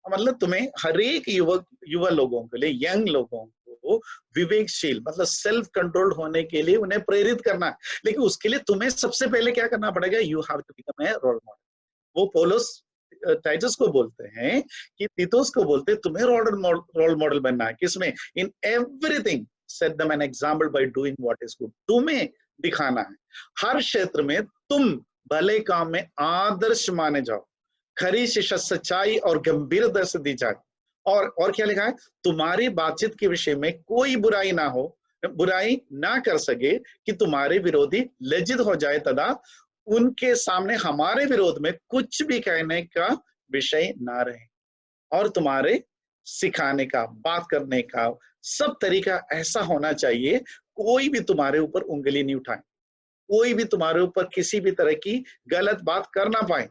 Speaker 1: मतलब तुम्हें हर एक युवा लोगों के लिए, यंग लोगों को विवेकशील मतलब सेल्फ कंट्रोल्ड होने के लिए उन्हें प्रेरित करना है। लेकिन उसके लिए तुम्हें सबसे पहले क्या करना पड़ेगा, you have to become a role model. वो पौलुस टाइटस को बोलते हैं कि तीतुस को बोलते हैं तुम्हें रोल मॉडल बनना है, किसमें, in everything set them an example by doing what is good. तुम्हें दिखाना है हर क्षेत्र में तुम भले काम में आदर्श माने जाओ, खरी शिक्षा सच्चाई और गंभीरता से दी जाए। और क्या लिखा है, तुम्हारी बातचीत के विषय में कोई बुराई ना हो, बुराई ना कर सके कि तुम्हारे विरोधी लज्जित हो जाए तथा उनके सामने हमारे विरोध में कुछ भी कहने का विषय ना रहे। और तुम्हारे सिखाने का, बात करने का सब तरीका ऐसा होना चाहिए, कोई भी तुम्हारे ऊपर उंगली नहीं उठाए, कोई भी तुम्हारे ऊपर किसी भी तरह की गलत बात कर ना पाए।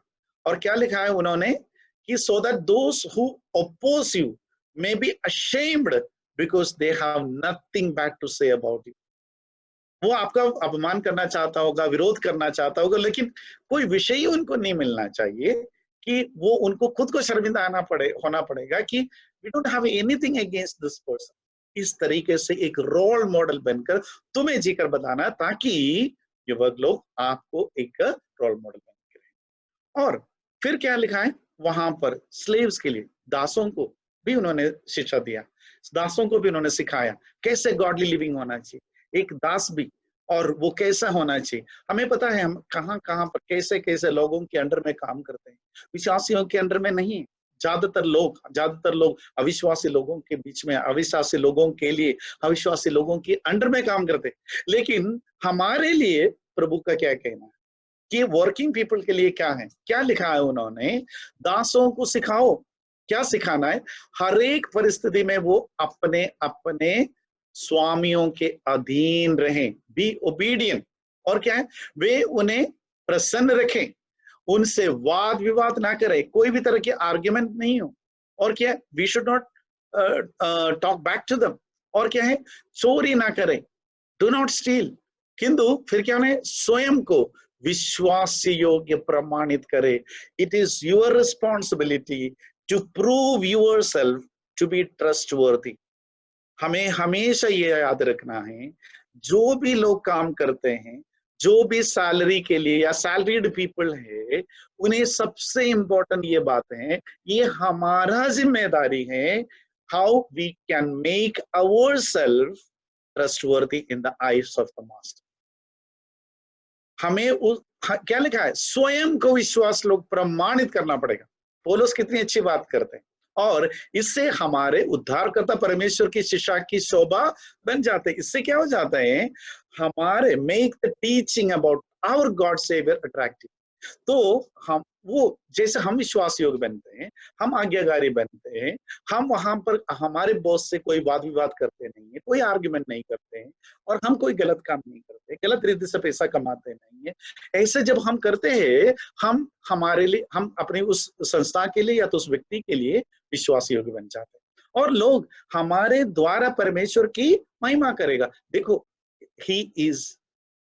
Speaker 1: और क्या लिखा है उन्होंने कि so that those who oppose you may be ashamed because they have nothing bad to say about you। वो आपका अपमान करना चाहता होगा, विरोध करना चाहता होगा, लेकिन कोई विषय ही उनको नहीं मिलना चाहिए कि वो उनको खुद को शर्मिंदा होना पड़ेगा कि we don't have anything against this person. इस तरीके से एक रोल मॉडल बनकर तुम्हें जीकर बताना, ताकि युवक लोग आपको एक रोल मॉडल बन। और फिर क्या लिखा है वहां पर, स्लेव्स के लिए, दासों को भी उन्होंने शिक्षा दिया, दासों को भी उन्होंने सिखाया कैसे गॉडली लिविंग होना चाहिए, एक दास भी, और वो कैसा होना चाहिए। हमें पता है हम कहाँ कहाँ पर कैसे कैसे लोगों के अंडर में काम करते हैं, विश्वासियों के अंडर में नहीं। ज्यादातर लोग अविश्वासी लोगों के बीच में, अविश्वासी लोगों के लिए, अविश्वासी लोगों के अंडर में काम करते हैं। लेकिन हमारे लिए प्रभु का क्या कहना है कि वर्किंग पीपल के लिए क्या है, क्या लिखा है उन्होंने, दासों को सिखाओ। क्या सिखाना है, हर एक परिस्थिति में वो अपने अपने स्वामियों के अधीन रहें, बी ओबीडियंट। और क्या है, वे उन्हें प्रसन्न रखें, उनसे वाद विवाद ना करें, कोई भी तरह की आर्ग्यूमेंट नहीं हो। और क्या है, we should not talk back to them. और क्या है, चोरी ना करें, डू नॉट स्टील। किंतु फिर क्या उन्हें स्वयं को विश्वास योग्य प्रमाणित करे। It is your responsibility to prove yourself to be trustworthy. हमें हमेशा ये याद रखना है, जो भी लोग काम करते हैं, जो भी सैलरी के लिए या सैलरीड पीपल है, उन्हें सबसे इंपॉर्टेंट ये बात है, ये हमारा जिम्मेदारी है, how we can make ourselves trustworthy in the eyes of the master. हमें क्या लिखा है, स्वयं को विश्वास लोग प्रमाणित करना पड़ेगा। पौलुस कितनी अच्छी बात करते हैं, और इससे हमारे उद्धारकर्ता परमेश्वर की शिक्षा की शोभा बन जाते हैं। इससे क्या हो जाता है, हमारे make the teaching about our God saviour attractive. तो हम वो जैसे हम विश्वास योग्य बनते हैं, हम आज्ञाकारी बनते हैं, हम वहां पर हमारे बॉस से कोई वाद विवाद करते नहीं है, कोई आर्ग्यूमेंट नहीं करते हैं, और हम कोई गलत काम नहीं करते, गलत रीति से पैसा कमाते नहीं है। ऐसे जब हम करते हैं, हम हमारे लिए, हम अपने उस संस्था के लिए या तो उस व्यक्ति के लिए विश्वास योग्य बन जाते हैं, और लोग हमारे द्वारा परमेश्वर की महिमा करेगा। देखो, he is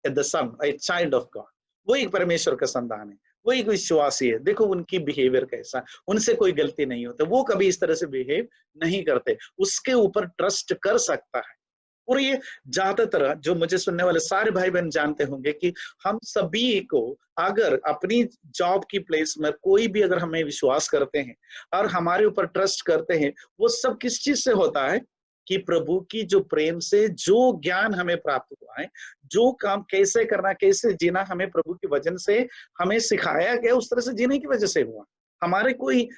Speaker 1: the son, a child of God, वो एक परमेश्वर का संतान है, वो एक विश्वासी है, देखो उनकी बिहेवियर कैसा है, उनसे कोई गलती नहीं होता, वो कभी इस तरह से बिहेव नहीं करते, उसके ऊपर ट्रस्ट कर सकता है। और ये ज्यादातर जो मुझे सुनने वाले सारे भाई बहन जानते होंगे कि हम सभी को अगर अपनी जॉब की प्लेस में कोई भी अगर हमें विश्वास करते हैं और हमारे ऊपर ट्रस्ट करते हैं, वो सब किस चीज से होता है कि प्रभु की जो प्रेम से जो ज्ञान हमें प्राप्त हुआ है, जो काम कैसे करना कैसे जीना हमें प्रभु के वचन से हमें सिखाया गया, उस तरह से जीने की वजह से हुआ। हमारे कोई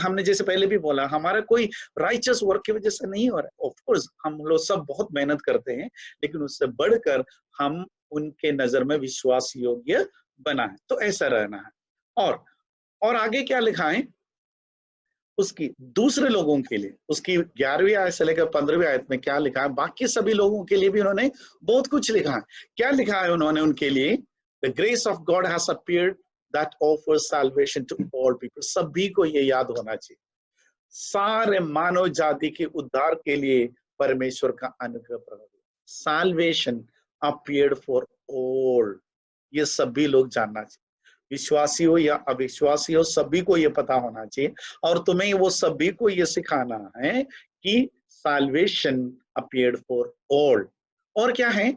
Speaker 1: हमने जैसे पहले भी बोला, हमारा कोई राइचस वर्क की वजह से नहीं हो रहा है। ऑफ कोर्स हम लोग सब बहुत मेहनत करते हैं, लेकिन उससे बढ़कर हम उनके नजर में विश्वास योग्य बना है, तो ऐसा रहना है। और आगे क्या लिखा है उसकी दूसरे लोगों के लिए, उसकी 11वीं आयत से लेकर 15वीं आयत में क्या लिखा है, बाकी सभी लोगों के लिए भी उन्होंने बहुत कुछ लिखा है। क्या लिखा है उन्होंने उनके लिए? The grace of God has appeared that offers salvation to all people. सभी को ये याद होना चाहिए, सारे मानव जाति के उद्धार के लिए परमेश्वर का अनुग्रह प्रकट हुआ। सैल्वेशन अपीयर्ड फॉर ऑल, ये सभी लोग जानना चाहिए, विश्वासी हो या अविश्वासी हो, सभी को ये पता होना चाहिए। और तुम्हें वो सभी को ये सिखाना है कि सैल्वेशन अपीयर्ड फॉर ऑल। और क्या है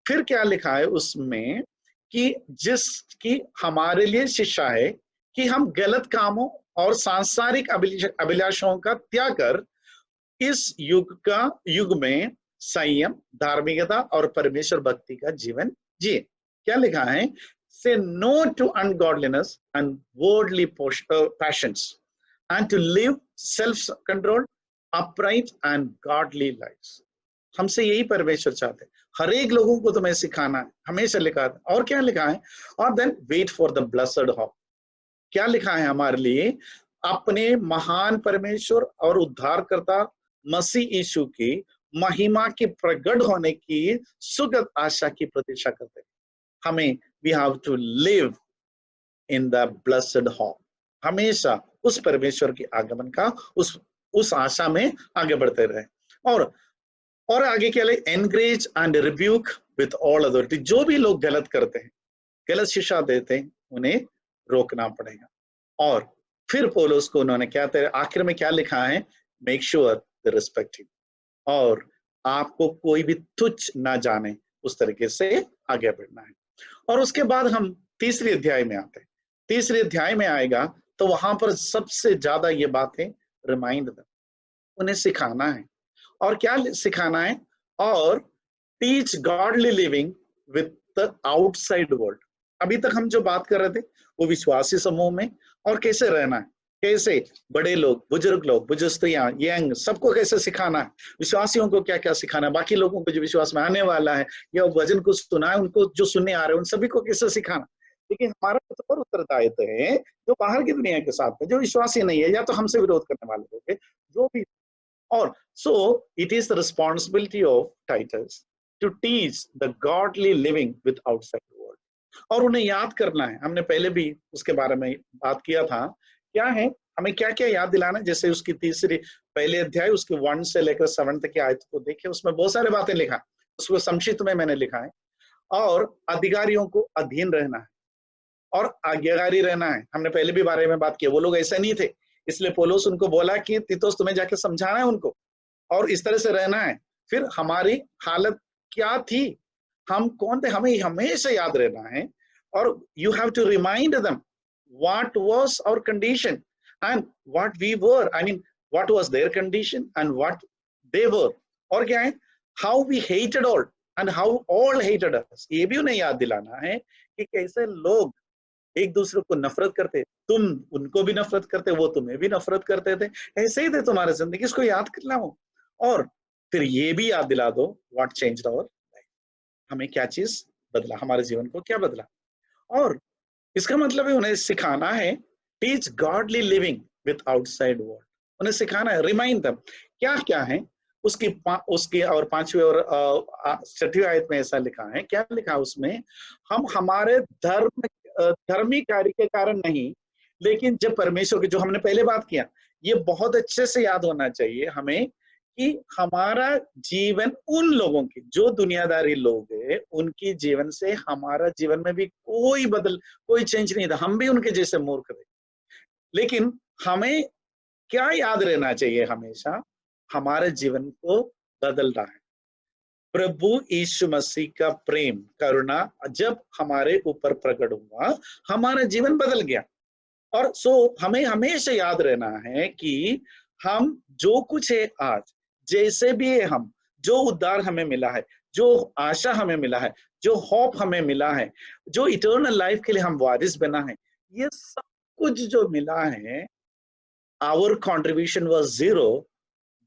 Speaker 1: फिर क्या लिखा है उसमें कि जिसकी हमारे लिए शिक्षा है कि हम गलत कामों और सांसारिक अभिलाषाओं का त्याग कर इस युग में संयम, धार्मिकता और परमेश्वर भक्ति का जीवन जिए। क्या लिखा है? Say no to ungodliness and worldly passions, and to live self-controlled, upright and godly lives. हमसे यही परमेश्वर चाहते हैं, हर एक लोगों को तुम्हें सिखाना है, हमेशा लिखा है। और क्या लिखा है? और then wait for the blessed hope. क्या लिखा है हमारे लिए? अपने महान परमेश्वर और उद्धारकर्ता मसीह यीशु की महिमा के प्रकट होने की सुगत आशा की प्रतीक्षा करते हैं। हमें we have to live in the blessed hope, हमेशा उस परमेश्वर के आगमन का उस आशा में आगे बढ़ते रहे। और आगे क्या ले? Encourage and rebuke with all authority. जो भी लोग गलत करते हैं, गलत शिक्षा देते हैं, उन्हें रोकना पड़ेगा। और फिर पौलुस को उन्होंने क्या आखिर में क्या लिखा है? मेक श्योर द रिस्पेक्ट, और आपको कोई भी तुच्छ ना जाने, उस तरीके से आगे बढ़ना है। और उसके बाद हम तीसरे अध्याय में आते हैं। तीसरे अध्याय में आएगा तो वहां पर सबसे ज्यादा ये बातें रिमाइंड दें, उन्हें सिखाना है। और क्या सिखाना है? और teach godly living with the outside world. अभी तक हम जो बात कर रहे थे वो विश्वासी समूह में और कैसे रहना है, कैसे बड़े लोग, बुजुर्ग स्त्रियां, यंग, सबको कैसे सिखाना है, विश्वासियों को क्या क्या सिखाना है, बाकी लोगों को जो विश्वास में आने वाला है या वचन को सुना है, उनको जो सुनने आ रहे हैं, उन सभी को कैसे सिखाना। लेकिन हमारा तो उत्तरदायित्व है जो बाहर की दुनिया के साथ में जो विश्वासी नहीं है या तो हमसे विरोध करने वाले लोग, जो भी। और so it is the responsibility of Titus to teach the godly living with outside world. और उन्हें याद करना है, हमने पहले भी उसके बारे में बात किया था। क्या है? हमें क्या क्या याद दिलाना है? जैसे उसकी पहले अध्याय उसके 1 से लेकर 7 तक की आयत को देखिए, उसमें बहुत सारे बातें लिखा है, उसको संक्षिप्त में मैंने लिखा है। और अधिकारियों को अधीन रहना है और आज्ञाकारी रहना है। हमने पहले भी बारे में बात की, वो लोग ऐसे नहीं थे, इसलिए पौलुस उनको बोला कि तीतुस तुम्हें जाके समझाना है उनको, और इस तरह से रहना है। फिर हमारी हालत क्या थी, हम कौन थे, हमें हमेशा याद रहना है। और you have to remind them what was our condition and what we were, I mean what was their condition and what they were। और क्या है? how we hated all and how all hated us। ये भी उन्हें याद दिलाना है कि कैसे लोग एक दूसरे को नफरत करते, तुम उनको भी नफरत करते, वो तुम्हें भी नफरत करते थे, ऐसे ही थे तुम्हारे जिंदगी, इसको याद करना हो। और फिर ये भी याद दिला दो what changed our life, हमें क्या चीज बदला, हमारे जीवन को क्या बदला। और इसका मतलब है उन्हें सिखाना है teach godly living with outside world, उन्हें सिखाना है, रिमाइंड देम क्या क्या है। उसकी और 5वीं और 6वीं आयत में ऐसा लिखा है, क्या लिखा है उसमें? हम हमारे धर्मी कार्य के कारण नहीं, लेकिन जब परमेश्वर के, जो हमने पहले बात किया, ये बहुत अच्छे से याद होना चाहिए हमें कि हमारा जीवन उन लोगों की जो दुनियादारी लोग हैं उनकी जीवन से हमारा जीवन में भी कोई चेंज नहीं था, हम भी उनके जैसे मूर्ख थे। लेकिन हमें क्या याद रहना चाहिए हमेशा, हमारे जीवन को बदलना है। प्रभु यीशु मसीह का प्रेम करुणा जब हमारे ऊपर प्रकट हुआ, हमारा जीवन बदल गया। और हमें हमेशा याद रहना है कि हम जो कुछ है आज, जैसे भी है हम, जो उद्धार हमें मिला है, जो आशा हमें मिला है, जो होप हमें मिला है, जो इटर्नल लाइफ के लिए हम वारिस बना है, ये सब कुछ जो मिला है, our contribution was zero,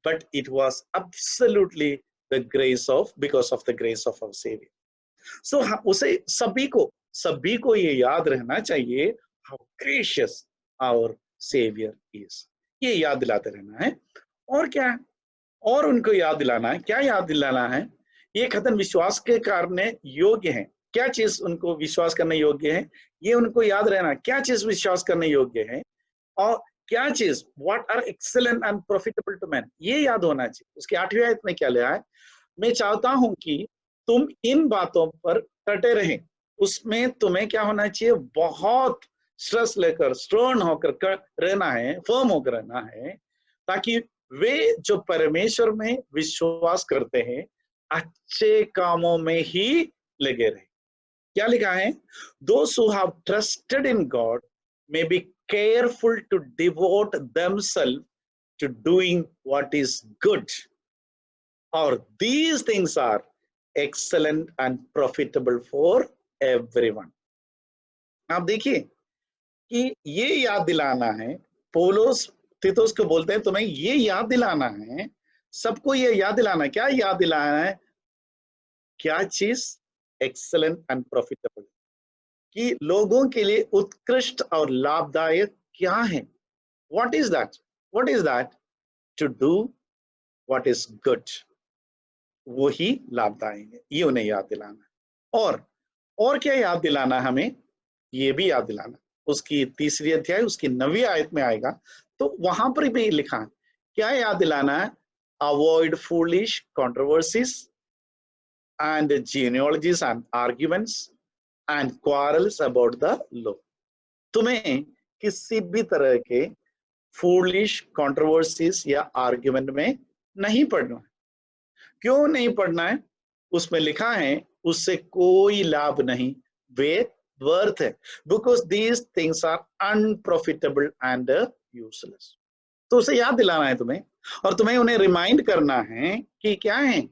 Speaker 1: but it was absolutely the grace of because of the grace of our savior. So उसे सभी को ये याद रहना चाहिए, how gracious our savior is, ये याद दिलाते रहना है। और क्या है? और उनको याद दिलाना है, क्या याद दिलाना है? ये कथन विश्वास के कारण योग्य है। क्या चीज उनको विश्वास करने योग्य है, ये उनको याद रहना, क्या चीज विश्वास करने योग्य है और क्या चीज what are excellent and profitable to man, ये याद होना चाहिए। उसकी 8वीं आयत में क्या लिखा है? मैं चाहता हूं कि तुम इन बातों पर डटे रहें। उसमें तुम्हें क्या होना चाहिए? बहुत स्ट्रेस लेकर, स्ट्रॉन्ग होकर रहना है, फर्म होकर रहना है, ताकि वे जो परमेश्वर में विश्वास करते हैं अच्छे कामों में ही लगे रहे। क्या लिखा है? Those who have trusted in God may be careful to devote themselves to doing what is good, or these things are excellent and profitable for everyone. आप देखिए कि ये याद दिलाना है, पौलुस तीतुस को बोलते हैं तुम्हें ये याद दिलाना है, सबको ये याद दिलाना है। क्या याद दिलाना है? क्या चीज? एक्सेलेंट एंड प्रॉफिटेबल, कि लोगों के लिए उत्कृष्ट और लाभदायक क्या है? What is that? What is that? To do what is good, वही लाभदायक है, ये उन्हें याद दिलाना है। और क्या याद दिलाना हमें? ये भी याद दिलाना, उसकी 3री अध्याय उसकी 9वीं आयत में आएगा, तो वहां पर भी लिखा है। क्या याद दिलाना है? Avoid foolish controversies and genealogies and arguments and quarrels about the law. तुम्हें किसी भी तरह के फूलिश कंट्रोवर्सीज या आर्ग्यूमेंट में नहीं पढ़ना है। क्यों नहीं पढ़ना है? उसमें लिखा है उससे कोई लाभ नहीं, वे व्यर्थ है, because these things are unprofitable and useless. तो उसे याद दिलाना है तुम्हें, और तुम्हें उन्हें रिमाइंड करना है कि क्या है,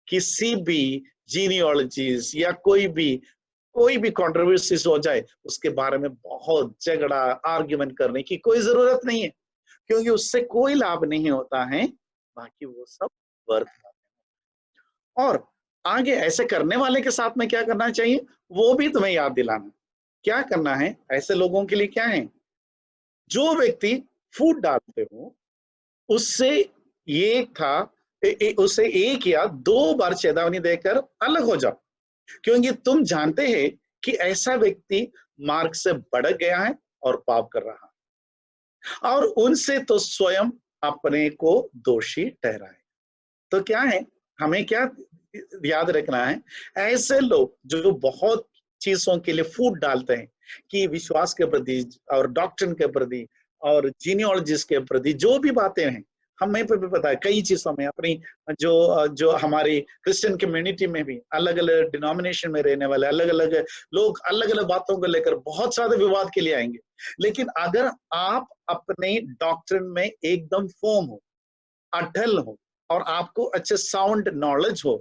Speaker 1: किसी भी जीनियोलॉजीज या कोई भी कंट्रोवर्सीज हो जाए, उसके बारे में बहुत झगड़ा आर्ग्यूमेंट करने की कोई जरूरत नहीं है, क्योंकि उससे कोई लाभ नहीं होता है, बाकी वो सब व्यर्थ है। और आगे ऐसे करने वाले के साथ में क्या करना चाहिए, वो भी तुम्हें याद दिलाना। क्या करना है ऐसे लोगों के लिए? क्या है? जो व्यक्ति फूट डालते हो, उससे ये था उसे 1 या 2 बार चेतावनी देकर अलग हो जाओ, क्योंकि तुम जानते हैं कि ऐसा व्यक्ति मार्ग से भटक गया है और पाप कर रहा है, और उनसे तो स्वयं अपने को दोषी ठहराए। तो क्या है, हमें क्या याद रखना है? ऐसे लोग जो बहुत चीजों के लिए फूट डालते हैं, कि विश्वास के प्रति और डॉक्ट्रिन के प्रति और जीनियोलॉजिस्ट के प्रति जो भी बातें हैं, हमें भी पता है कई चीजों में अपनी जो हमारी क्रिश्चियन कम्युनिटी में भी अलग अलग डिनोमिनेशन में रहने वाले अलग अलग लोग अलग अलग बातों को लेकर बहुत सारे विवाद के लिए आएंगे। लेकिन अगर आप अपने डॉक्ट्रिन में एकदम फर्म हो, अटल हो, और आपको अच्छे साउंड नॉलेज हो,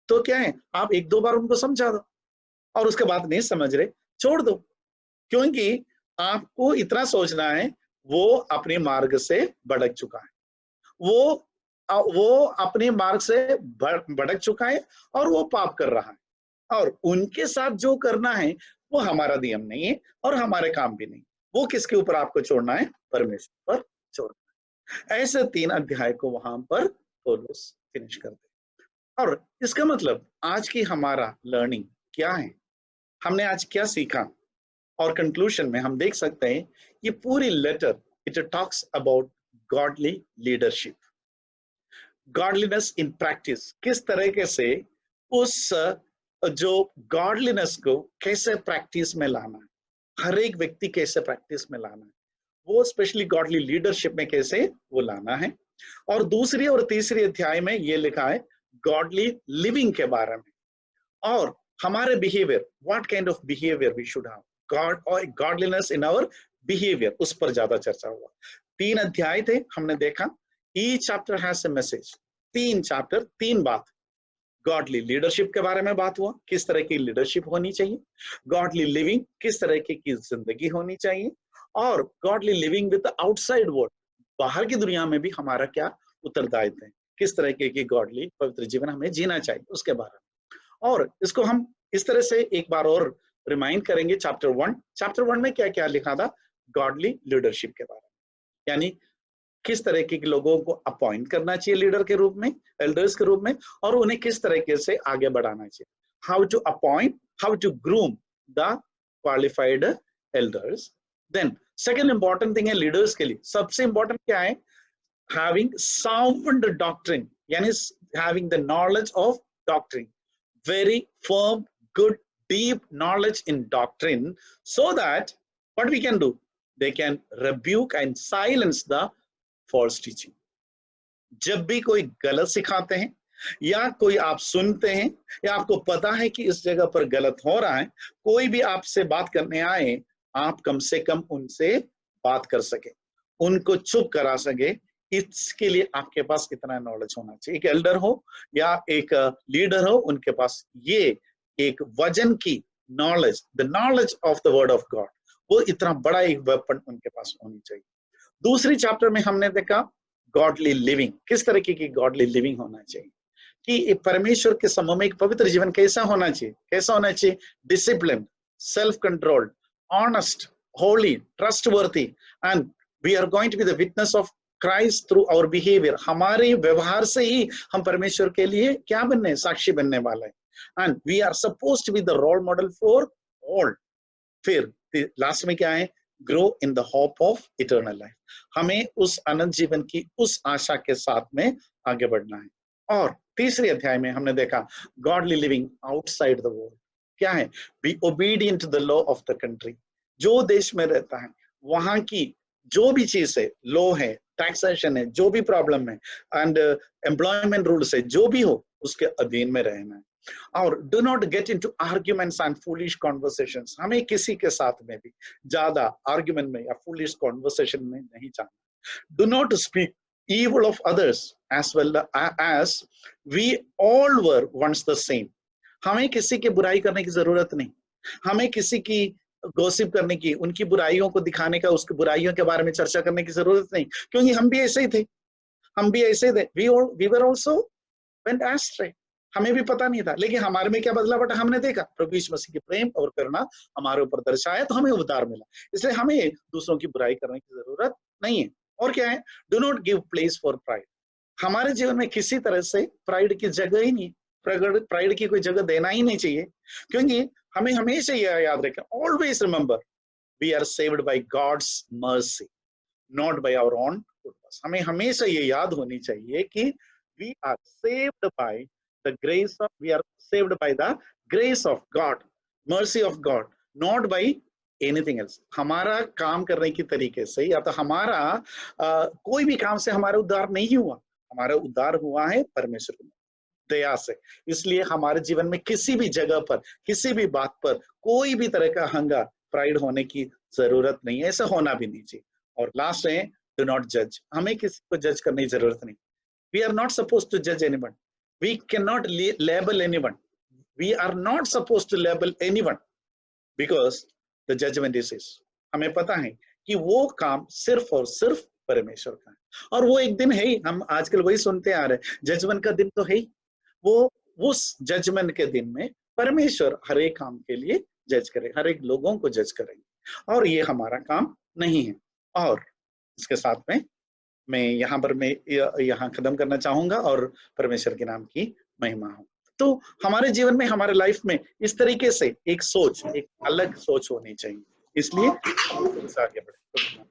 Speaker 1: तो क्या है, आप 1-2 बार उनको समझा दो, और उसके बाद नहीं समझ रहे, छोड़ दो। क्योंकि आपको इतना सोचना है, वो अपने मार्ग से भटक चुका है, वो अपने मार्ग से भटक चुका है, और वो पाप कर रहा है, और उनके साथ जो करना है वो हमारा नियम नहीं है और हमारे काम भी नहीं। वो किसके ऊपर आपको छोड़ना है? परमेश्वर पर छोड़ना है। ऐसे 3 अध्याय को वहां पर पौलुस फिनिश कर दे। और इसका मतलब आज की हमारा लर्निंग क्या है, हमने आज क्या सीखा? और कंक्लूजन में हम देख सकते हैं ये पूरी letter it talks about godly leadership. Godliness in practice, किस तरीके से उस जो गॉडलीनेस को कैसे प्रैक्टिस में लाना है, हर एक व्यक्ति कैसे प्रैक्टिस में लाना है, वो स्पेशली गॉडली लीडरशिप में कैसे वो लाना है। और दूसरी और तीसरी अध्याय में ये लिखा है गॉडली लिविंग के बारे में, और हमारे behaviour, what kind of behaviour we should have, God और गॉडलीनेस इन आवर बिहेवियर, उस पर ज्यादा चर्चा हुआ। 3 अध्याय थे, हमने देखा each chapter has a message. 3 chapter, 3 बात। गॉडली लीडरशिप के बारे में बात हुआ, किस तरह की लीडरशिप होनी चाहिए। गॉडली लिविंग, किस तरह की जिंदगी होनी चाहिए। और godly living with outside world, बाहर की दुनिया में भी हमारा क्या उत्तरदायित्व है, किस तरह की गॉडली पवित्र जीवन हमें जीना चाहिए, उसके बारे में। और इसको हम इस तरह से एक बार और रिमाइंड करेंगे। चैप्टर 1 में क्या क्या लिखा था गॉडली लीडरशिप के बारे में, यानी किस तरह के लोगों को अपॉइंट करना चाहिए लीडर के रूप में, एल्डर्स के रूप में, और उन्हें किस तरीके से आगे बढ़ाना चाहिए। How to appoint, how to groom the qualified elders. Then second important thing है लीडर्स के लिए, सबसे इंपॉर्टेंट क्या है, having sound doctrine, yani having the knowledge of doctrine, very firm, good, deep knowledge in doctrine, so that what we can do, they can rebuke and silence the false teaching. जब भी कोई गलत सिखाते हैं या कोई आप सुनते हैं या आपको पता है कि इस जगह पर गलत हो रहा है, कोई भी आपसे बात करने आए, आप कम से कम उनसे बात कर सके, उनको चुप करा सके। इसके लिए आपके पास इतना नॉलेज होना चाहिए। एक एल्डर हो या एक लीडर हो, उनके पास ये एक वजन की knowledge, the knowledge of the word of God, वो इतना बड़ा एक वेपन उनके पास होनी चाहिए। दूसरी चैप्टर में हमने देखा गॉडली लिविंग, किस तरीके की गॉडली लिविंग होना चाहिए, कि परमेश्वर के समूह में एक पवित्र जीवन कैसा होना चाहिए, कैसा होना चाहिए, discipline, self controlled, honest, holy, trustworthy, and we are going to be the witness of Christ through our behaviour. हमारे व्यवहार से ही हम परमेश्वर के लिए क्या बनने, साक्षी बनने वाले हैं। And we are supposed to be the role model for all. फिर लास्ट में क्या है, grow in the hope of eternal life, हमें उस अनंत जीवन की उस आशा के साथ में आगे बढ़ना है। और तीसरे अध्याय में हमने देखा godly living outside the world, क्या है, be obedient to the law of the country. जो देश में रहता है वहां की जो भी चीज है, लॉ है, टैक्सेशन है, जो भी प्रॉब्लम है, एंड एम्प्लॉयमेंट रूल्स है, जो भी हो उसके अधीन में रहना है। और do not get into arguments and foolish conversations, हमें किसी के साथ में भी ज्यादा आर्ग्यूमेंट में या फूलिश कॉन्वर्सेशन में नहीं जाना। Do not speak evil of others as well as we all were once the same, हमें किसी की बुराई करने की जरूरत नहीं, हमें किसी की गॉसिप करने की, उनकी बुराइयों को दिखाने का, उसकी बुराइयों के बारे में चर्चा करने की जरूरत नहीं, क्योंकि हम भी ऐसे ही थे, हम भी ऐसे थे, we were also went astray, हमें भी पता नहीं था, लेकिन हमारे में क्या बदलाव हमने देखा, प्रभु यीशु मसीह की प्रेम और करुणा हमारे ऊपर दर्शाया तो हमें उद्धार मिला। इसलिए हमें दूसरों की बुराई करने की जरूरत नहीं है। और क्या है, do not give place for pride, हमारे जीवन में किसी तरह से प्राइड की जगह ही नहीं, प्राइड की कोई जगह देना ही नहीं चाहिए, क्योंकि हमें हमेशा यह याद रखें, always remember we are saved by God's mercy, not by our own goodness. हमें हमेशा ये याद होनी चाहिए कि we are saved by the grace of, we are saved by the grace of God, mercy of God, not by anything else. हमारा काम करने की तरीके से या तो हमारा कोई भी काम से हमारा उद्धार नहीं हुआ, हमारा उद्धार हुआ है परमेश्वर की दया से। इसलिए हमारे जीवन में किसी भी जगह पर, किसी भी बात पर कोई भी तरह का हंगा, प्राइड होने की जरूरत नहीं है, ऐसा होना भी नहीं चाहिए। और लास्ट है डू नॉट जज, हमें किसी को जज करने की जरूरत नहीं। We are not supposed to जज anyone, we can not label anyone, we are not supposed to label anyone because the judgment is his. हमें पता है कि वो काम सिर्फ और सिर्फ परमेश्वर का है, और वो एक दिन है ही, हम आजकल वही सुनते आ रहे हैं, जजमेंट का दिन तो है ही। वो उस जजमेंट के दिन में परमेश्वर हर एक काम के लिए जज करे, हर एक लोगों को जज करेंगे, और ये हमारा काम नहीं है। और इसके साथ में मैं यहाँ पर मैं यहाँ खत्म करना चाहूंगा, और परमेश्वर के नाम की महिमा हो। तो हमारे जीवन में, हमारे लाइफ में इस तरीके से एक सोच, एक अलग सोच होनी चाहिए, इसलिए आगे बढ़े।